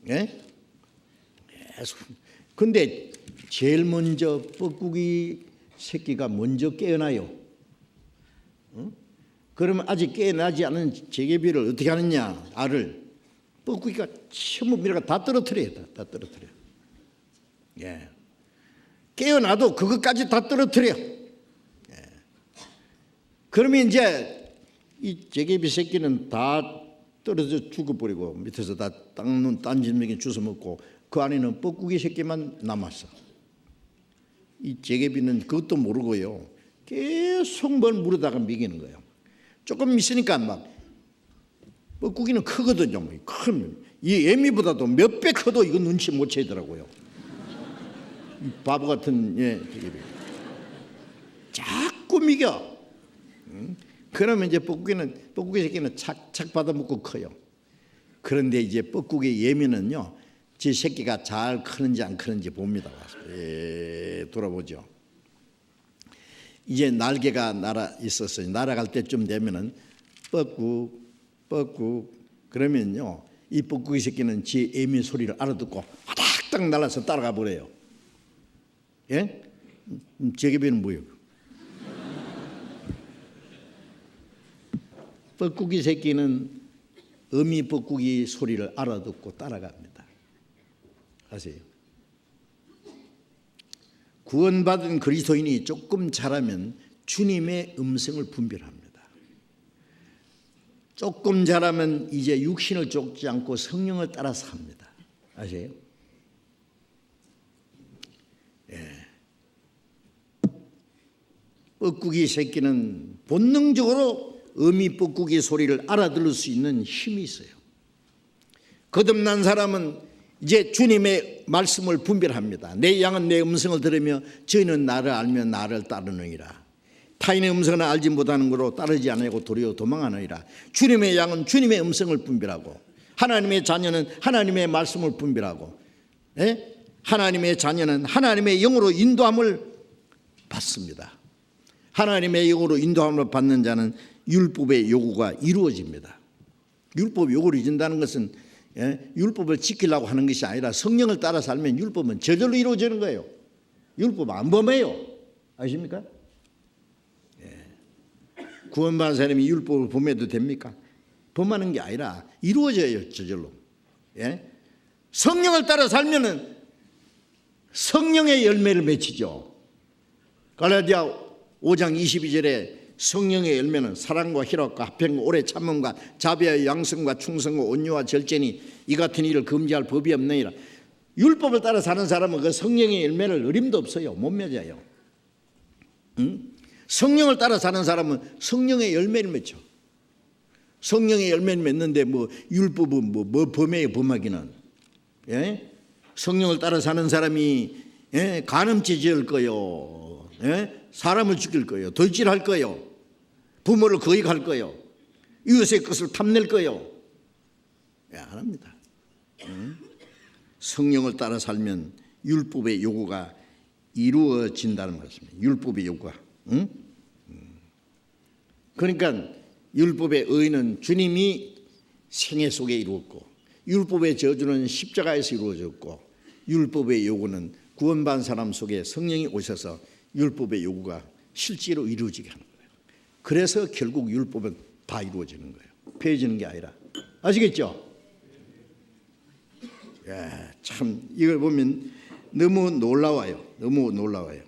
예? 계속. 근데 제일 먼저 뻐꾸기 새끼가 먼저 깨어나요. 그러면 아직 깨어나지 않은 재개비를 어떻게 하느냐? 알을 뻐꾸기가 전부 밀어가 다 떨어뜨려요. 다 떨어뜨려. 예. 깨어나도 그것까지 다 떨어뜨려. 예. 그러면 이제 이 재개비 새끼는 다 떨어져 죽어버리고 밑에서 다 딴짓먹이 주워 먹고 그 안에는 뻐꾸기 새끼만 남았어. 이 재개비는 그것도 모르고요. 계속 뭘 물어다가 먹이는 거예요. 조금 있으니까 막 뻐꾸기는 크거든요. 큰 이 애미보다도 몇 배 커도 이거 눈치 못 채더라고요. 이 바보 같은 재개비. 자꾸 미겨. 그러면 이제 뻐꾸기 새끼는 착착 받아먹고 커요. 그런데 이제 뻐꾸기 예미는요, 제 새끼가 잘 크는지 안 크는지 봅니다. 돌아보죠. 이제 날개가 날아 있었어요. 날아갈 때쯤 되면은 뻐꾹 그러면요, 이 뻐꾸기 새끼는 지 애미 소리를 알아듣고 화닥닥 날아서 따라가 버려요. 예? 재개비는 뭐예요? 뻐꾸기 새끼는 어미 뻐꾸기 소리를 알아듣고 따라갑니다. 아세요? 구원받은 그리스도인이 조금 자라면 주님의 음성을 분별합니다. 조금 자라면 이제 육신을 쫓지 않고 성령을 따라 삽니다. 아세요? 예. 뻐꾸기 새끼는 본능적으로 어미 뻐꾸기 소리를 알아들을 수 있는 힘이 있어요. 거듭난 사람은 이제 주님의 말씀을 분별합니다. 내 양은 내 음성을 들으며 저희는 나를 알며 나를 따르느니라. 타인의 음성은 알지 못하는 거로 따르지 않으려고 도리어 도망하느니라. 주님의 양은 주님의 음성을 분별하고 하나님의 자녀는 하나님의 말씀을 분별하고 하나님의 자녀는 하나님의 영으로 인도함을 받습니다. 하나님의 영으로 인도함을 받는 자는 율법의 요구가 이루어집니다. 율법 요구를 이룬다는 것은 율법을 지키려고 하는 것이 아니라 성령을 따라 살면 율법은 저절로 이루어지는 거예요. 율법 안 범해요. 아십니까? 구원받은 사람이 율법을 범해도 됩니까? 범하는 게 아니라 이루어져요. 저절로. 성령을 따라 살면은 성령의 열매를 맺히죠. 갈라디아 5장 22절에 성령의 열매는 사랑과 희락과 화평과 오래 참음과 자비와 양성과 충성과 온유와 절제니 이 같은 일을 금지할 법이 없느니라. 율법을 따라 사는 사람은 그 성령의 열매를 어림도 없어요. 못 맺어요. 성령을 따라 사는 사람은 성령의 열매를 맺죠. 성령의 열매를 맺는데 뭐 율법은 뭐 범해요. 범하기는. 성령을 따라 사는 사람이 간음죄 지을 거요. 사람을 죽일 거예요. 돌질할 거예요. 부모를 거역할 거예요. 이웃의 것을 탐낼 거예요. 안 합니다. 성령을 따라 살면 율법의 요구가 이루어진다는 말씀입니다. 율법의 요구가. 그러니까 율법의 의는 주님이 생애 속에 이루었고 율법의 저주는 십자가에서 이루어졌고 율법의 요구는 구원받은 사람 속에 성령이 오셔서 율법의 요구가 실제로 이루어지게 하는 거예요. 그래서 결국 율법은 다 이루어지는 거예요. 폐해지는 게 아니라. 아시겠죠? 참 이걸 보면 너무 놀라워요. 너무 놀라워요.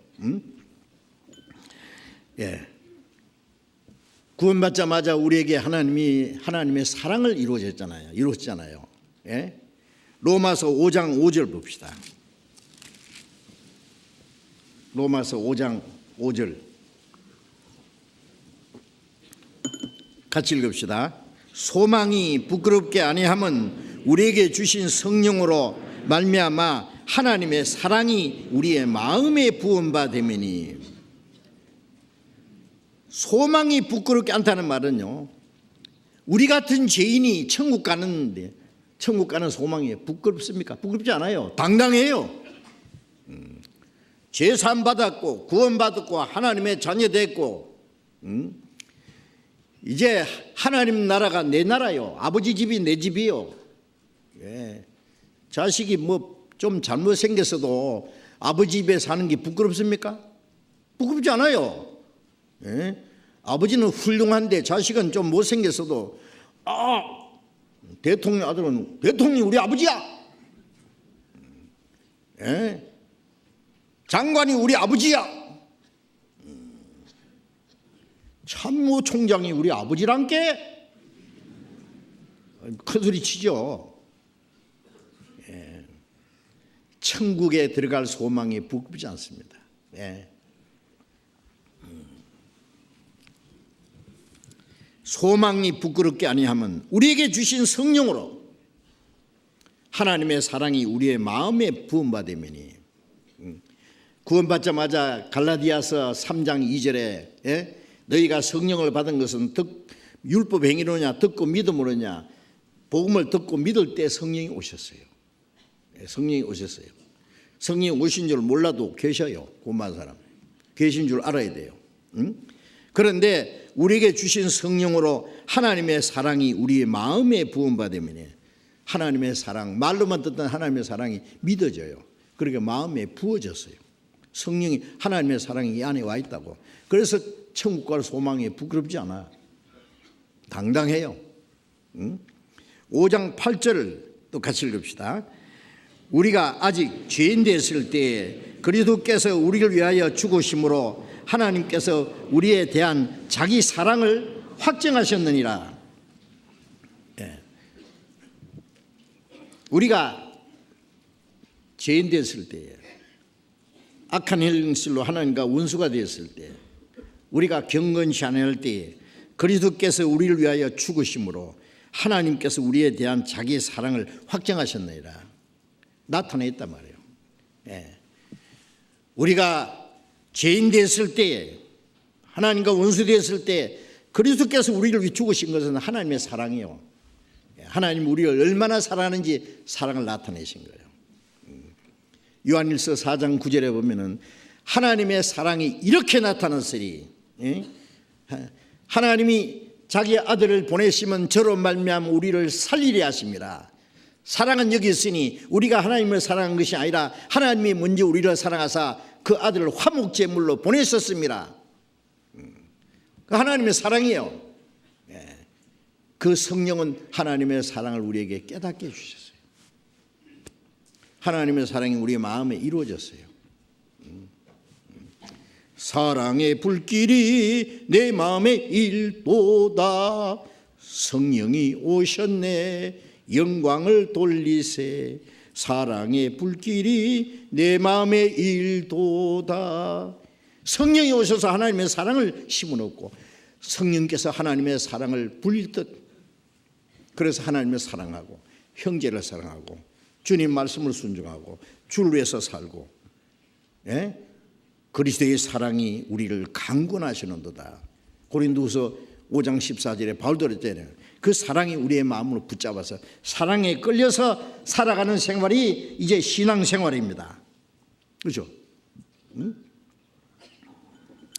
구원받자마자 우리에게 하나님의 사랑을 이루어졌잖아요. 로마서 5장 5절 봅시다. 로마서 5장 5절 같이 읽읍시다. 소망이 부끄럽게 아니함은 우리에게 주신 성령으로 말미암아 하나님의 사랑이 우리의 마음에 부은 바 됨이니. 소망이 부끄럽게 않다는 말은요, 우리 같은 죄인이 천국 가는데 천국 가는 소망이 부끄럽습니까? 부끄럽지 않아요. 당당해요. 죄 사함 받았고 구원받았고 하나님의 자녀 됐고 이제 하나님 나라가 내 나라요. 아버지 집이 내 집이요. 예. 자식이 뭐 좀 잘못 생겼어도 아버지 집에 사는 게 부끄럽습니까? 부끄럽지 않아요. 예? 아버지는 훌륭한데 자식은 좀 못생겼어도 대통령 아들은 대통령이 우리 아버지야. 예? 장관이 우리 아버지야. 참모총장이 우리 아버지란 게 큰 소리 치죠. 예. 천국에 들어갈 소망이 부끄럽지 않습니다. 예. 소망이 부끄럽게 아니하면 우리에게 주신 성령으로 하나님의 사랑이 우리의 마음에 부음받으면이 구원받자마자 갈라디아서 3장 2절에 너희가 성령을 받은 것은 율법 행위로냐 듣고 믿음으로냐. 복음을 듣고 믿을 때 성령이 오셨어요. 성령이 오셨어요. 성령이 오신 줄 몰라도 계셔요. 구원받은 사람 계신 줄 알아야 돼요. 그런데 우리에게 주신 성령으로 하나님의 사랑이 우리의 마음에 부음받으면 하나님의 사랑, 말로만 듣던 하나님의 사랑이 믿어져요. 그러니까 마음에 부어졌어요. 성령이 하나님의 사랑이 이 안에 와 있다고. 그래서 천국 갈 소망이 부끄럽지 않아. 당당해요. 5장 8절을 또 같이 읽읍시다. 우리가 아직 죄인 됐을 때에 그리스도께서 우리를 위하여 죽으심으로 하나님께서 우리에 대한 자기 사랑을 확증하셨느니라. 예. 우리가 죄인 됐을 때에 악한 행실로 하나님과 원수가 되었을 때 우리가 경건치 않을 때에 그리스도께서 우리를 위하여 죽으심으로 하나님께서 우리에 대한 자기의 사랑을 확정하셨느니라. 나타나 있단 말이에요. 예. 우리가 죄인 됐을 때에 하나님과 원수 됐을 때 그리스도께서 우리를 위해 죽으신 것은 하나님의 사랑이요. 하나님 우리를 얼마나 사랑하는지 사랑을 나타내신 거예요. 요한일서 4장 9절에 보면은 하나님의 사랑이 이렇게 나타났으니 하나님이 자기 아들을 보내시면 저로 말미암아 우리를 살리려 하심이라. 사랑은 여기 있으니 우리가 하나님을 사랑한 것이 아니라 하나님이 먼저 우리를 사랑하사 그 아들을 화목제물로 보내셨습니다. 그 하나님의 사랑이에요. 그 성령은 하나님의 사랑을 우리에게 깨닫게 해주셨어요. 하나님의 사랑이 우리의 마음에 이루어졌어요. 사랑의 불길이 내 마음에 일도다. 성령이 오셨네 영광을 돌리세. 사랑의 불길이 내 마음에 일도다. 성령이 오셔서 하나님의 사랑을 심어놓고 성령께서 하나님의 사랑을 불듯, 그래서 하나님을 사랑하고 형제를 사랑하고 주님 말씀을 순종하고 주를 위해서 살고, 예? 그리스도의 사랑이 우리를 강권하시는도다. 고린도후서 5장 14절에 바울도 그랬잖아요. 그 사랑이 우리의 마음으로 붙잡아서 사랑에 끌려서 살아가는 생활이 이제 신앙생활입니다. 그렇죠? 응?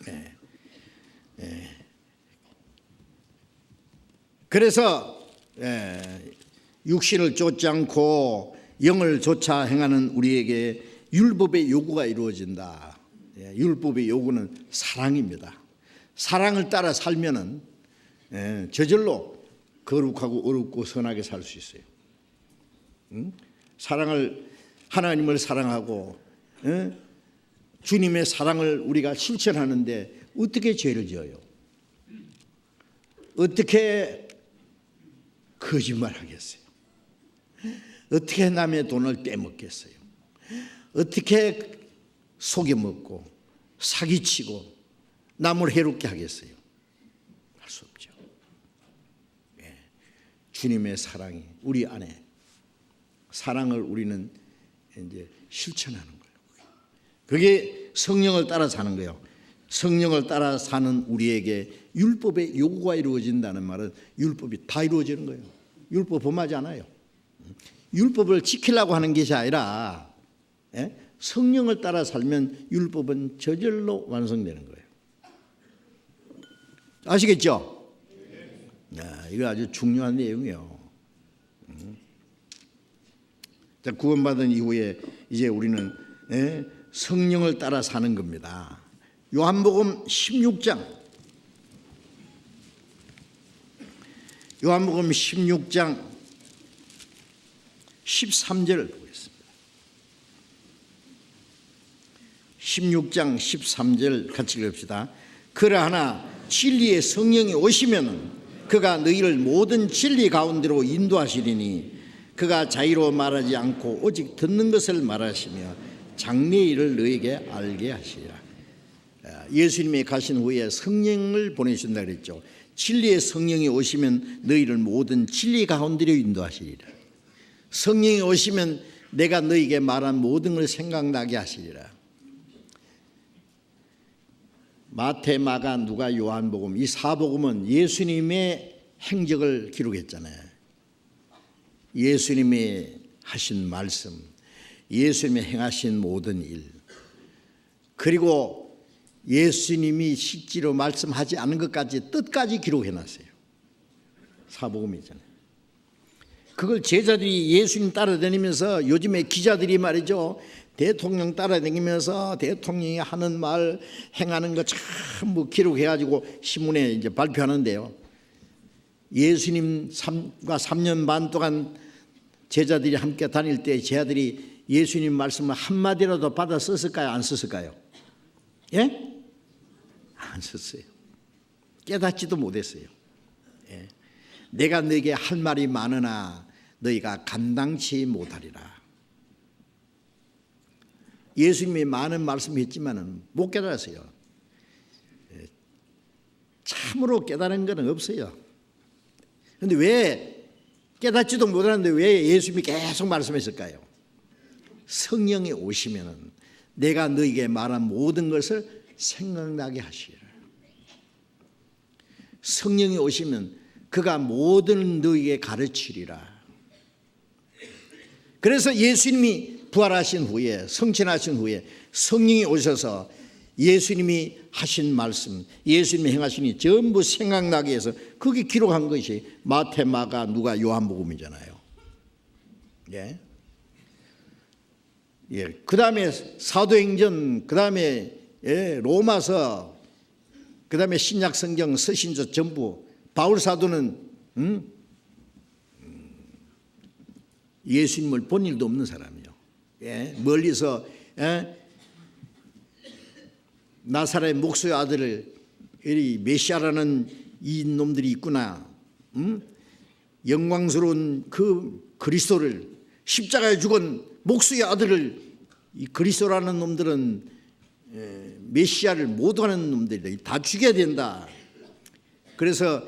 네. 네. 그래서 육신을 쫓지 않고 영을 쫓아 행하는 우리에게 율법의 요구가 이루어진다. 율법의 요구는 사랑입니다. 사랑을 따라 살면은 저절로 거룩하고 어렵고 선하게 살 수 있어요. 하나님을 사랑하고 주님의 사랑을 우리가 실천하는데 어떻게 죄를 지어요? 어떻게 거짓말하겠어요? 어떻게 남의 돈을 빼먹겠어요? 어떻게 속여먹고 사기치고 남을 해롭게 하겠어요? 할 수 없죠. 주님의 사랑이 우리 안에, 사랑을 우리는 이제 실천하는 거예요. 그게 성령을 따라 사는 거예요. 성령을 따라 사는 우리에게 율법의 요구가 이루어진다는 말은 율법이 다 이루어지는 거예요. 율법 범하지 않아요. 율법을 지키려고 하는 것이 아니라 성령을 따라 살면 율법은 저절로 완성되는 거예요. 아시겠죠? 이거 아주 중요한 내용이에요. 자, 구원받은 이후에 이제 우리는 성령을 따라 사는 겁니다. 요한복음 16장 13절을 보겠습니다. 16장 13절 같이 읽읍시다. 그러하나 진리의 성령이 오시면은 그가 너희를 모든 진리 가운데로 인도하시리니 그가 자의로 말하지 않고 오직 듣는 것을 말하시며 장래의 일을 너희에게 알게 하시리라. 예수님이 가신 후에 성령을 보내신다 그랬죠. 진리의 성령이 오시면 너희를 모든 진리 가운데로 인도하시리라. 성령이 오시면 내가 너희에게 말한 모든 걸 생각나게 하시리라. 마태, 마가, 누가, 요한복음 이 사복음은 예수님의 행적을 기록했잖아요. 예수님이 하신 말씀, 예수님이 행하신 모든 일, 그리고 예수님이 실제로 말씀하지 않은 것까지 뜻까지 기록해놨어요. 사복음이잖아요. 그걸 제자들이 예수님 따라다니면서, 요즘에 기자들이 말이죠, 대통령 따라다니면서 대통령이 하는 말, 행하는 거 전부 기록해가지고 신문에 이제 발표하는데요. 예수님과 3년 반 동안 제자들이 함께 다닐 때 제자들이 예수님 말씀을 한마디라도 받아 썼을까요? 안 썼을까요? 예? 안 썼어요. 깨닫지도 못했어요. 예. 내가 너에게 할 말이 많으나 너희가 감당치 못하리라. 예수님이 많은 말씀했지만은 못 깨달았어요. 예. 참으로 깨달은 건 없어요. 그런데 왜 깨닫지도 못하는데 왜 예수님이 계속 말씀했을까요? 성령이 오시면은 내가 너에게 말한 모든 것을 생각나게 하시리라. 성령이 오시면 그가 모든 너에게 가르치리라. 그래서 예수님이 부활하신 후에, 성천하신 후에 성령이 오셔서 예수님이 하신 말씀, 예수님이 행하신 일 전부 생각나게 해서 그게 기록한 것이 마태, 마가, 누가, 요한복음이잖아요. 예. 예. 그 다음에 사도행전, 그 다음에 로마서, 그 다음에 신약성경, 서신서 전부 바울 사도는 예수님을 본 일도 없는 사람이요. 예. 멀리서 나사렛 목수의 아들을 메시아라는 이 놈들이 있구나, 영광스러운 그 그리스도를, 십자가에 죽은 목수의 아들을, 이 그리스도라는 놈들은 메시아를 못 하는 놈들이다, 다 죽여야 된다. 그래서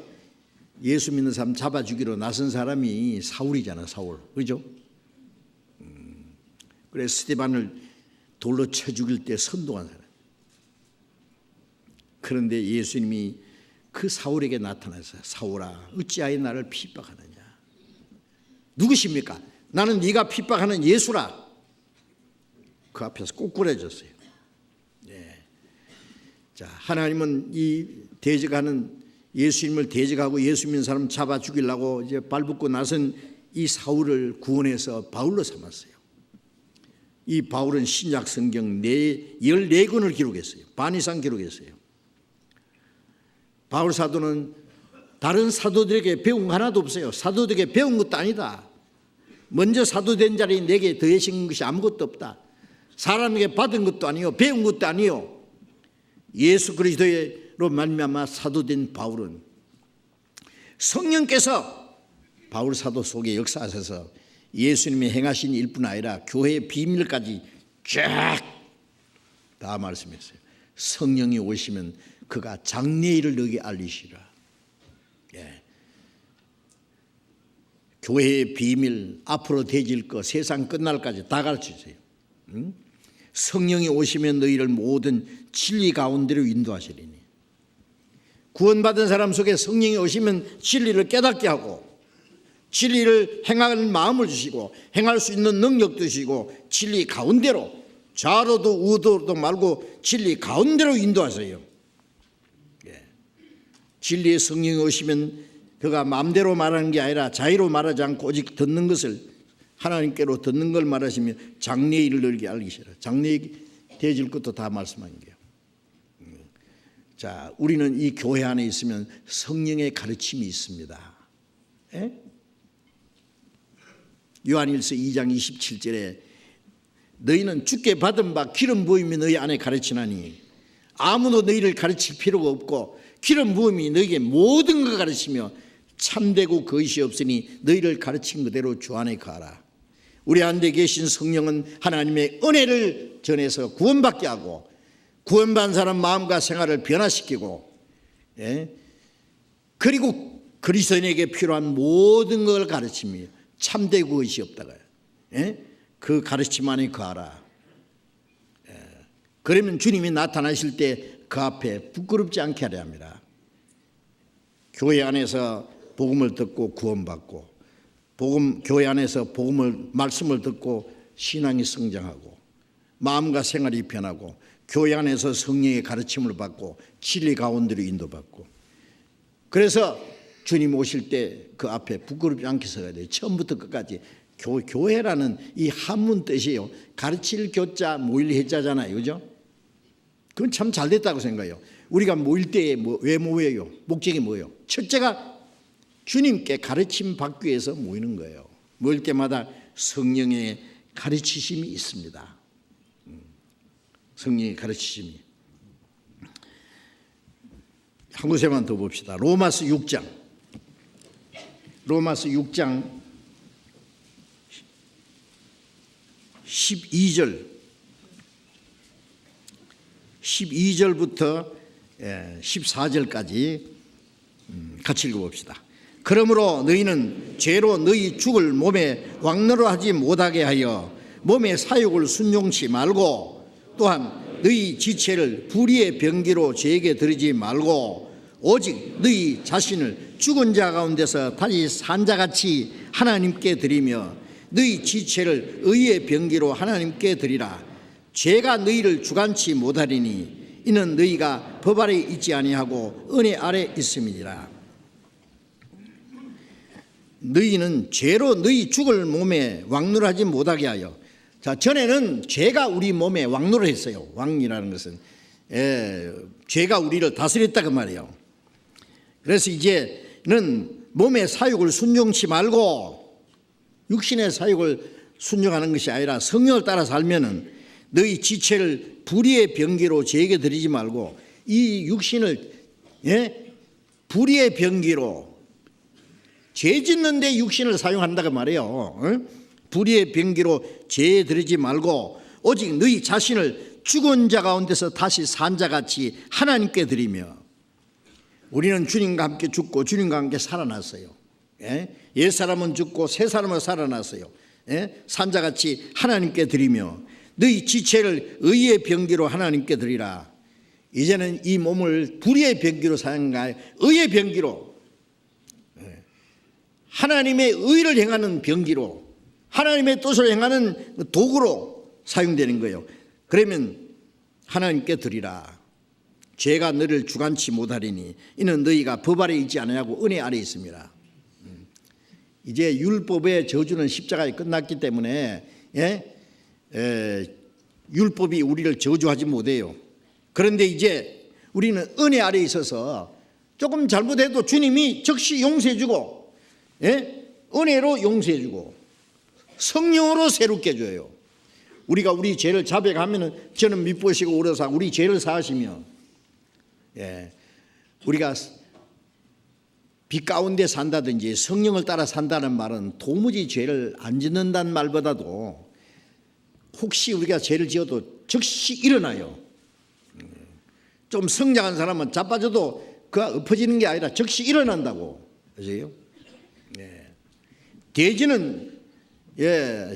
예수 믿는 사람 잡아 죽이러 나선 사람이 사울이잖아, 사울. 그죠? 그래서 스데반을 돌로 쳐 죽일 때 선동한 사람. 그런데 예수님이 그 사울에게 나타나서 사울아 어찌하여 나를 핍박하느냐. 누구십니까? 나는 네가 핍박하는 예수라. 그 앞에서 꼬꾸라졌어요. 네. 자, 하나님은 이 대적하는 예수님을 대적하고 예수 믿는 사람 잡아 죽이려고 이제 발붙고 나선 이 사울을 구원해서 바울로 삼았어요. 이 바울은 신약 성경 14권을 기록했어요. 반 이상 기록했어요. 바울 사도는 다른 사도들에게 배운 거 하나도 없어요. 사도들에게 배운 것도 아니다. 먼저 사도된 자리 내게 더해진 것이 아무것도 없다. 사람에게 받은 것도 아니요, 배운 것도 아니요. 예수 그리스도로 말미암아 사도된 바울은 성령께서 바울 사도 속에 역사하셔서 예수님이 행하신 일뿐 아니라 교회의 비밀까지 쫙 다 말씀했어요. 성령이 오시면 그가 장래일을 너에게 알리시라. 예. 교회의 비밀, 앞으로 되질 거, 세상 끝날까지 다 가르치세요. 성령이 오시면 너희를 모든 진리 가운데로 인도하시리니. 구원받은 사람 속에 성령이 오시면 진리를 깨닫게 하고 진리를 행하는 마음을 주시고 행할 수 있는 능력도 주시고 진리 가운데로 좌로도 우도로도 말고 진리 가운데로 인도하세요. 진리의 성령이 오시면 그가 마음대로 말하는 게 아니라 자의로 말하지 않고 오직 듣는 것을 하나님께로 듣는 걸 말하시면 장래의 일을 너에게 알리시라. 장래의 되어질 것도 다 말씀하는 거예요. 자, 우리는 이 교회 안에 있으면 성령의 가르침이 있습니다. 에? 요한일서 2장 27절에 너희는 주께 받은 바 기름 부음이 너희 안에 가르치나니 아무도 너희를 가르칠 필요가 없고 기름 부음이 너희에게 모든 걸 가르치며 참되고 거짓이 없으니 너희를 가르친 그대로 주 안에 가라. 우리 안에 계신 성령은 하나님의 은혜를 전해서 구원받게 하고 구원받은 사람 마음과 생활을 변화시키고 그리고 그리스도인에게 필요한 모든 걸 가르치며 참되고 거짓이 없다고요. 그 가르침 안에 거하라. 그러면 주님이 나타나실 때 그 앞에 부끄럽지 않게 하려 합니다. 교회 안에서 복음을 듣고 구원받고 교회 안에서 말씀을 듣고 신앙이 성장하고 마음과 생활이 변하고 교회 안에서 성령의 가르침을 받고 진리 가운데로 인도받고 그래서 주님 오실 때 그 앞에 부끄럽지 않게 서야 돼요. 처음부터 끝까지 교회라는 이 한문 뜻이에요. 가르칠 교자 모일 해자잖아요. 그죠? 그건 참 잘됐다고 생각해요. 우리가 모일 때에 왜 모여요? 목적이 뭐예요? 첫째가 주님께 가르침 받기 위해서 모이는 거예요. 모일 때마다 성령의 가르치심이 있습니다. 성령의 가르치심이. 한 구절만 더 봅시다. 로마서 6장 12절부터 14절까지 같이 읽어봅시다. 그러므로 너희는 죄로 너희 죽을 몸에 왕노로 하지 못하게 하여 몸의 사욕을 순종치 말고 또한 너희 지체를 불의의 병기로 죄에게 드리지 말고 오직 너희 자신을 죽은 자 가운데서 다시 산 자같이 하나님께 드리며 너희 지체를 의의 병기로 하나님께 드리라. 죄가 너희를 주관치 못하리니 이는 너희가 법 아래 있지 아니하고 은혜 아래 있음이니라. 너희는 죄로 너희 죽을 몸에 왕노하지 못하게 하여. 자, 전에는 죄가 우리 몸에 왕노를 했어요. 왕이라는 것은 죄가 우리를 다스렸다 그 말이에요. 그래서 이제는 몸의 사욕을 순종치 말고 육신의 사욕을 순종하는 것이 아니라 성령을 따라 살면은 너희 지체를 불의의 병기로 죄에게 드리지 말고 이 육신을 불의의 병기로 죄 짓는데 육신을 사용한다고 말해요. 불의의 병기로 죄에 드리지 말고 오직 너희 자신을 죽은 자 가운데서 다시 산 자같이 하나님께 드리며. 우리는 주님과 함께 죽고 주님과 함께 살아났어요. 옛사람은 죽고 새사람은 살아났어요. 산 자같이 하나님께 드리며 너희 지체를 의의 병기로 하나님께 드리라. 이제는 이 몸을 불의의 병기로 사용하여 의의 병기로 하나님의 의를 행하는 병기로 하나님의 뜻을 행하는 도구로 사용되는 거예요. 그러면 하나님께 드리라. 죄가 너를 주관치 못하리니 이는 너희가 법 아래 있지 않냐고 은혜 아래 있습니다. 이제 율법의 저주는 십자가에 끝났기 때문에 율법이 우리를 저주하지 못해요. 그런데 이제 우리는 은혜 아래 있어서 조금 잘못해도 주님이 즉시 용서해주고 은혜로 용서해주고 성령으로 새롭게 해줘요. 우리가 우리 죄를 자백하면 저는 미쁘시고 오래사 우리 죄를 사하시며 우리가 빛 가운데 산다든지 성령을 따라 산다는 말은 도무지 죄를 안 짓는다는 말보다도 혹시 우리가 죄를 지어도 즉시 일어나요. 좀 성장한 사람은 자빠져도 그가 엎어지는 게 아니라 즉시 일어난다고. 아세요? 돼지는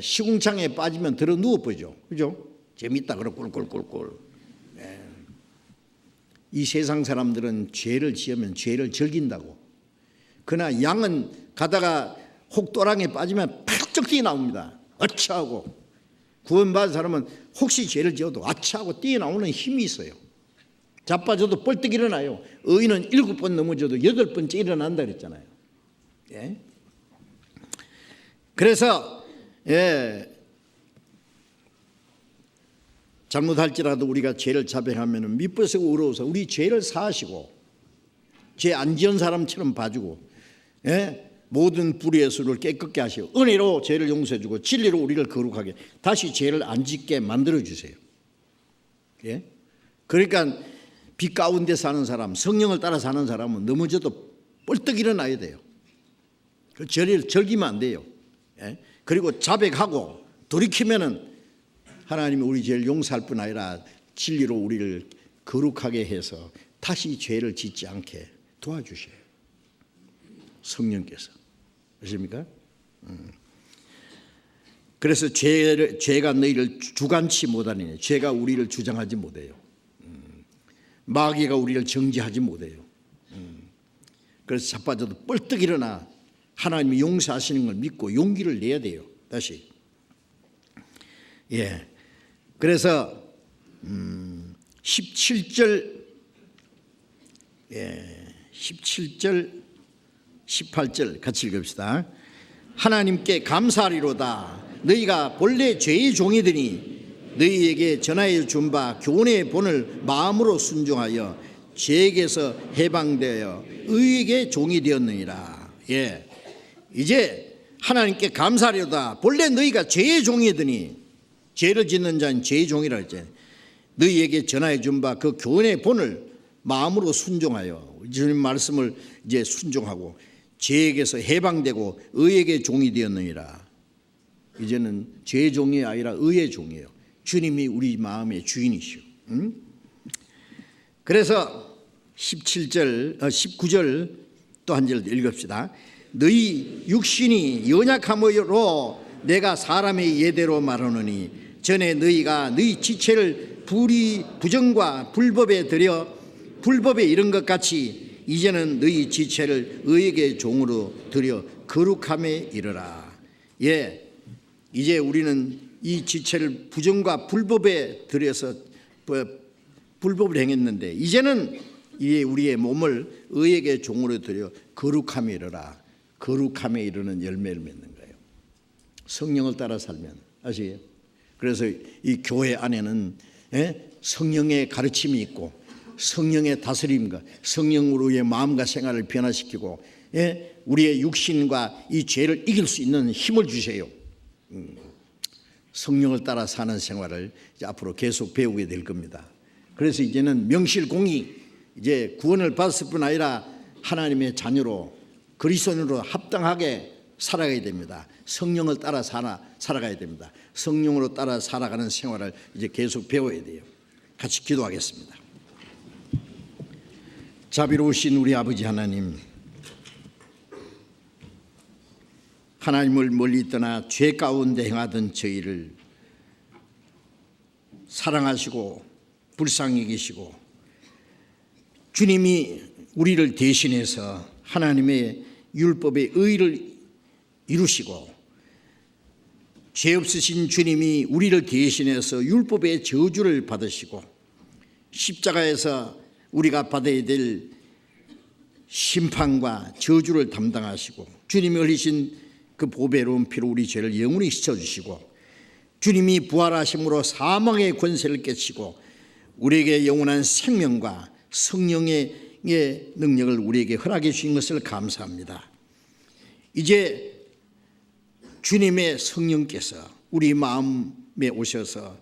시궁창에 빠지면 들어 누워버리죠. 그죠? 재밌다 그러 꿀꿀꿀꿀. 이 세상 사람들은 죄를 지으면 죄를 즐긴다고. 그러나 양은 가다가 혹도랑에 빠지면 팍쩍 뛰어나옵니다. 어차하고. 구원받은 사람은 혹시 죄를 지어도 아차하고 뛰어나오는 힘이 있어요. 자빠져도 뻘떡 일어나요. 의인은 7번 넘어져도 8번째 일어난다 그랬잖아요. 예? 그래서 잘못할지라도 우리가 죄를 자백하면 미쁘시고 의로워서 우리 죄를 사하시고 죄 안 지은 사람처럼 봐주고 모든 불의의 수를 깨끗게 하시고 은혜로 죄를 용서해 주고 진리로 우리를 거룩하게 다시 죄를 안 짓게 만들어 주세요. 그러니까 빛 가운데 사는 사람, 성령을 따라 사는 사람은 넘어져도 뻘떡 일어나야 돼요. 그 죄를 즐기면 안 돼요. 그리고 자백하고 돌이키면은 하나님이 우리 죄를 용서할 뿐 아니라 진리로 우리를 거룩하게 해서 다시 죄를 짓지 않게 도와주셔요. 성령께서. 아십니까? 그래서 죄가 너희를 주관치 못하니 죄가 우리를 주장하지 못해요. 마귀가 우리를 정죄하지 못해요. 그래서 자빠져도 뻘떡 일어나 하나님이 용서하시는 걸 믿고 용기를 내야 돼요. 다시. 그래서 17절 18절 같이 읽읍시다. 하나님께 감사하리로다. 너희가 본래 죄의 종이더니 너희에게 전하여 준 바 교훈의 본을 마음으로 순종하여 죄에게서 해방되어 의에게 종이 되었느니라. 이제 하나님께 감사하리로다. 본래 너희가 죄의 종이더니 죄를 짓는 자는 죄의 종이라 했잖아요. 너희에게 전하여 준 바 그 교훈의 본을 마음으로 순종하여 주님 말씀을 이제 순종하고 죄에게서 해방되고 의에게 종이 되었느니라. 이제는 죄의 종이 아니라 의의 종이에요. 주님이 우리 마음의 주인이시오. 그래서 19절 또 한 절 읽읍시다. 너희 육신이 연약함으로 내가 사람의 예대로 말하노니 전에 너희가 너희 지체를 부정과 불법에 들여 불법에 이른 것 같이 이제는 너희 지체를 의에게 종으로 들여 거룩함에 이르라. 이제 우리는 이 지체를 부정과 불법에 들여서 불법을 행했는데 이제는 우리의 몸을 의에게 종으로 들여 거룩함에 이르라. 거룩함에 이르는 열매를 맺는 거예요. 성령을 따라 살면. 아시겠어요? 그래서 이 교회 안에는 성령의 가르침이 있고 성령의 다스림과 성령으로 우리의 마음과 생활을 변화시키고 우리의 육신과 이 죄를 이길 수 있는 힘을 주세요. 성령을 따라 사는 생활을 이제 앞으로 계속 배우게 될 겁니다. 그래서 이제는 명실공히 이제 구원을 받았을 뿐 아니라 하나님의 자녀로 그리스도인으로 합당하게 살아가야 됩니다. 성령을 따라 살아가야 됩니다. 성령으로 따라 살아가는 생활을 이제 계속 배워야 돼요. 같이 기도하겠습니다. 자비로우신 우리 아버지 하나님, 하나님을 멀리 떠나 죄 가운데 행하던 저희를 사랑하시고 불쌍히 계시고 주님이 우리를 대신해서 하나님의 율법의 의를 이루시고 죄 없으신 주님이 우리를 대신해서 율법의 저주를 받으시고 십자가에서 우리가 받아야 될 심판과 저주를 담당하시고 주님이 흘리신 그 보배로운 피로 우리 죄를 영원히 씻어주시고 주님이 부활하심으로 사망의 권세를 깨치고 우리에게 영원한 생명과 성령의 능력을 우리에게 허락해 주신 것을 감사합니다. 이제 주님의 성령께서 우리 마음에 오셔서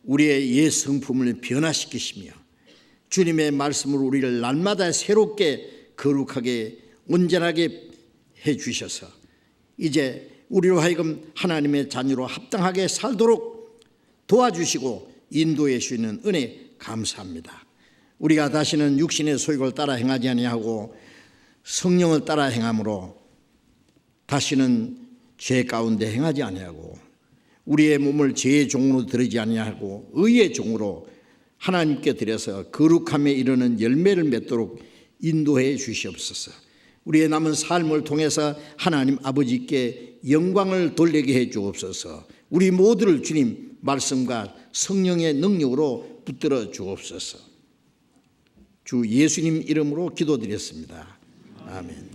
우리의 옛 성품을 변화시키시며 주님의 말씀으로 우리를 날마다 새롭게 거룩하게 온전하게 해 주셔서 이제 우리로 하여금 하나님의 자녀로 합당하게 살도록 도와주시고 인도해 주시는 은혜 감사합니다. 우리가 다시는 육신의 소욕을 따라 행하지 아니하고 성령을 따라 행함으로 다시는 죄 가운데 행하지 아니하고 우리의 몸을 죄의 종으로 들이지 아니하고 의의 종으로 하나님께 드려서 거룩함에 이르는 열매를 맺도록 인도해 주시옵소서. 우리의 남은 삶을 통해서 하나님 아버지께 영광을 돌리게 해 주옵소서. 우리 모두를 주님 말씀과 성령의 능력으로 붙들어 주옵소서. 주 예수님 이름으로 기도드렸습니다. 아멘.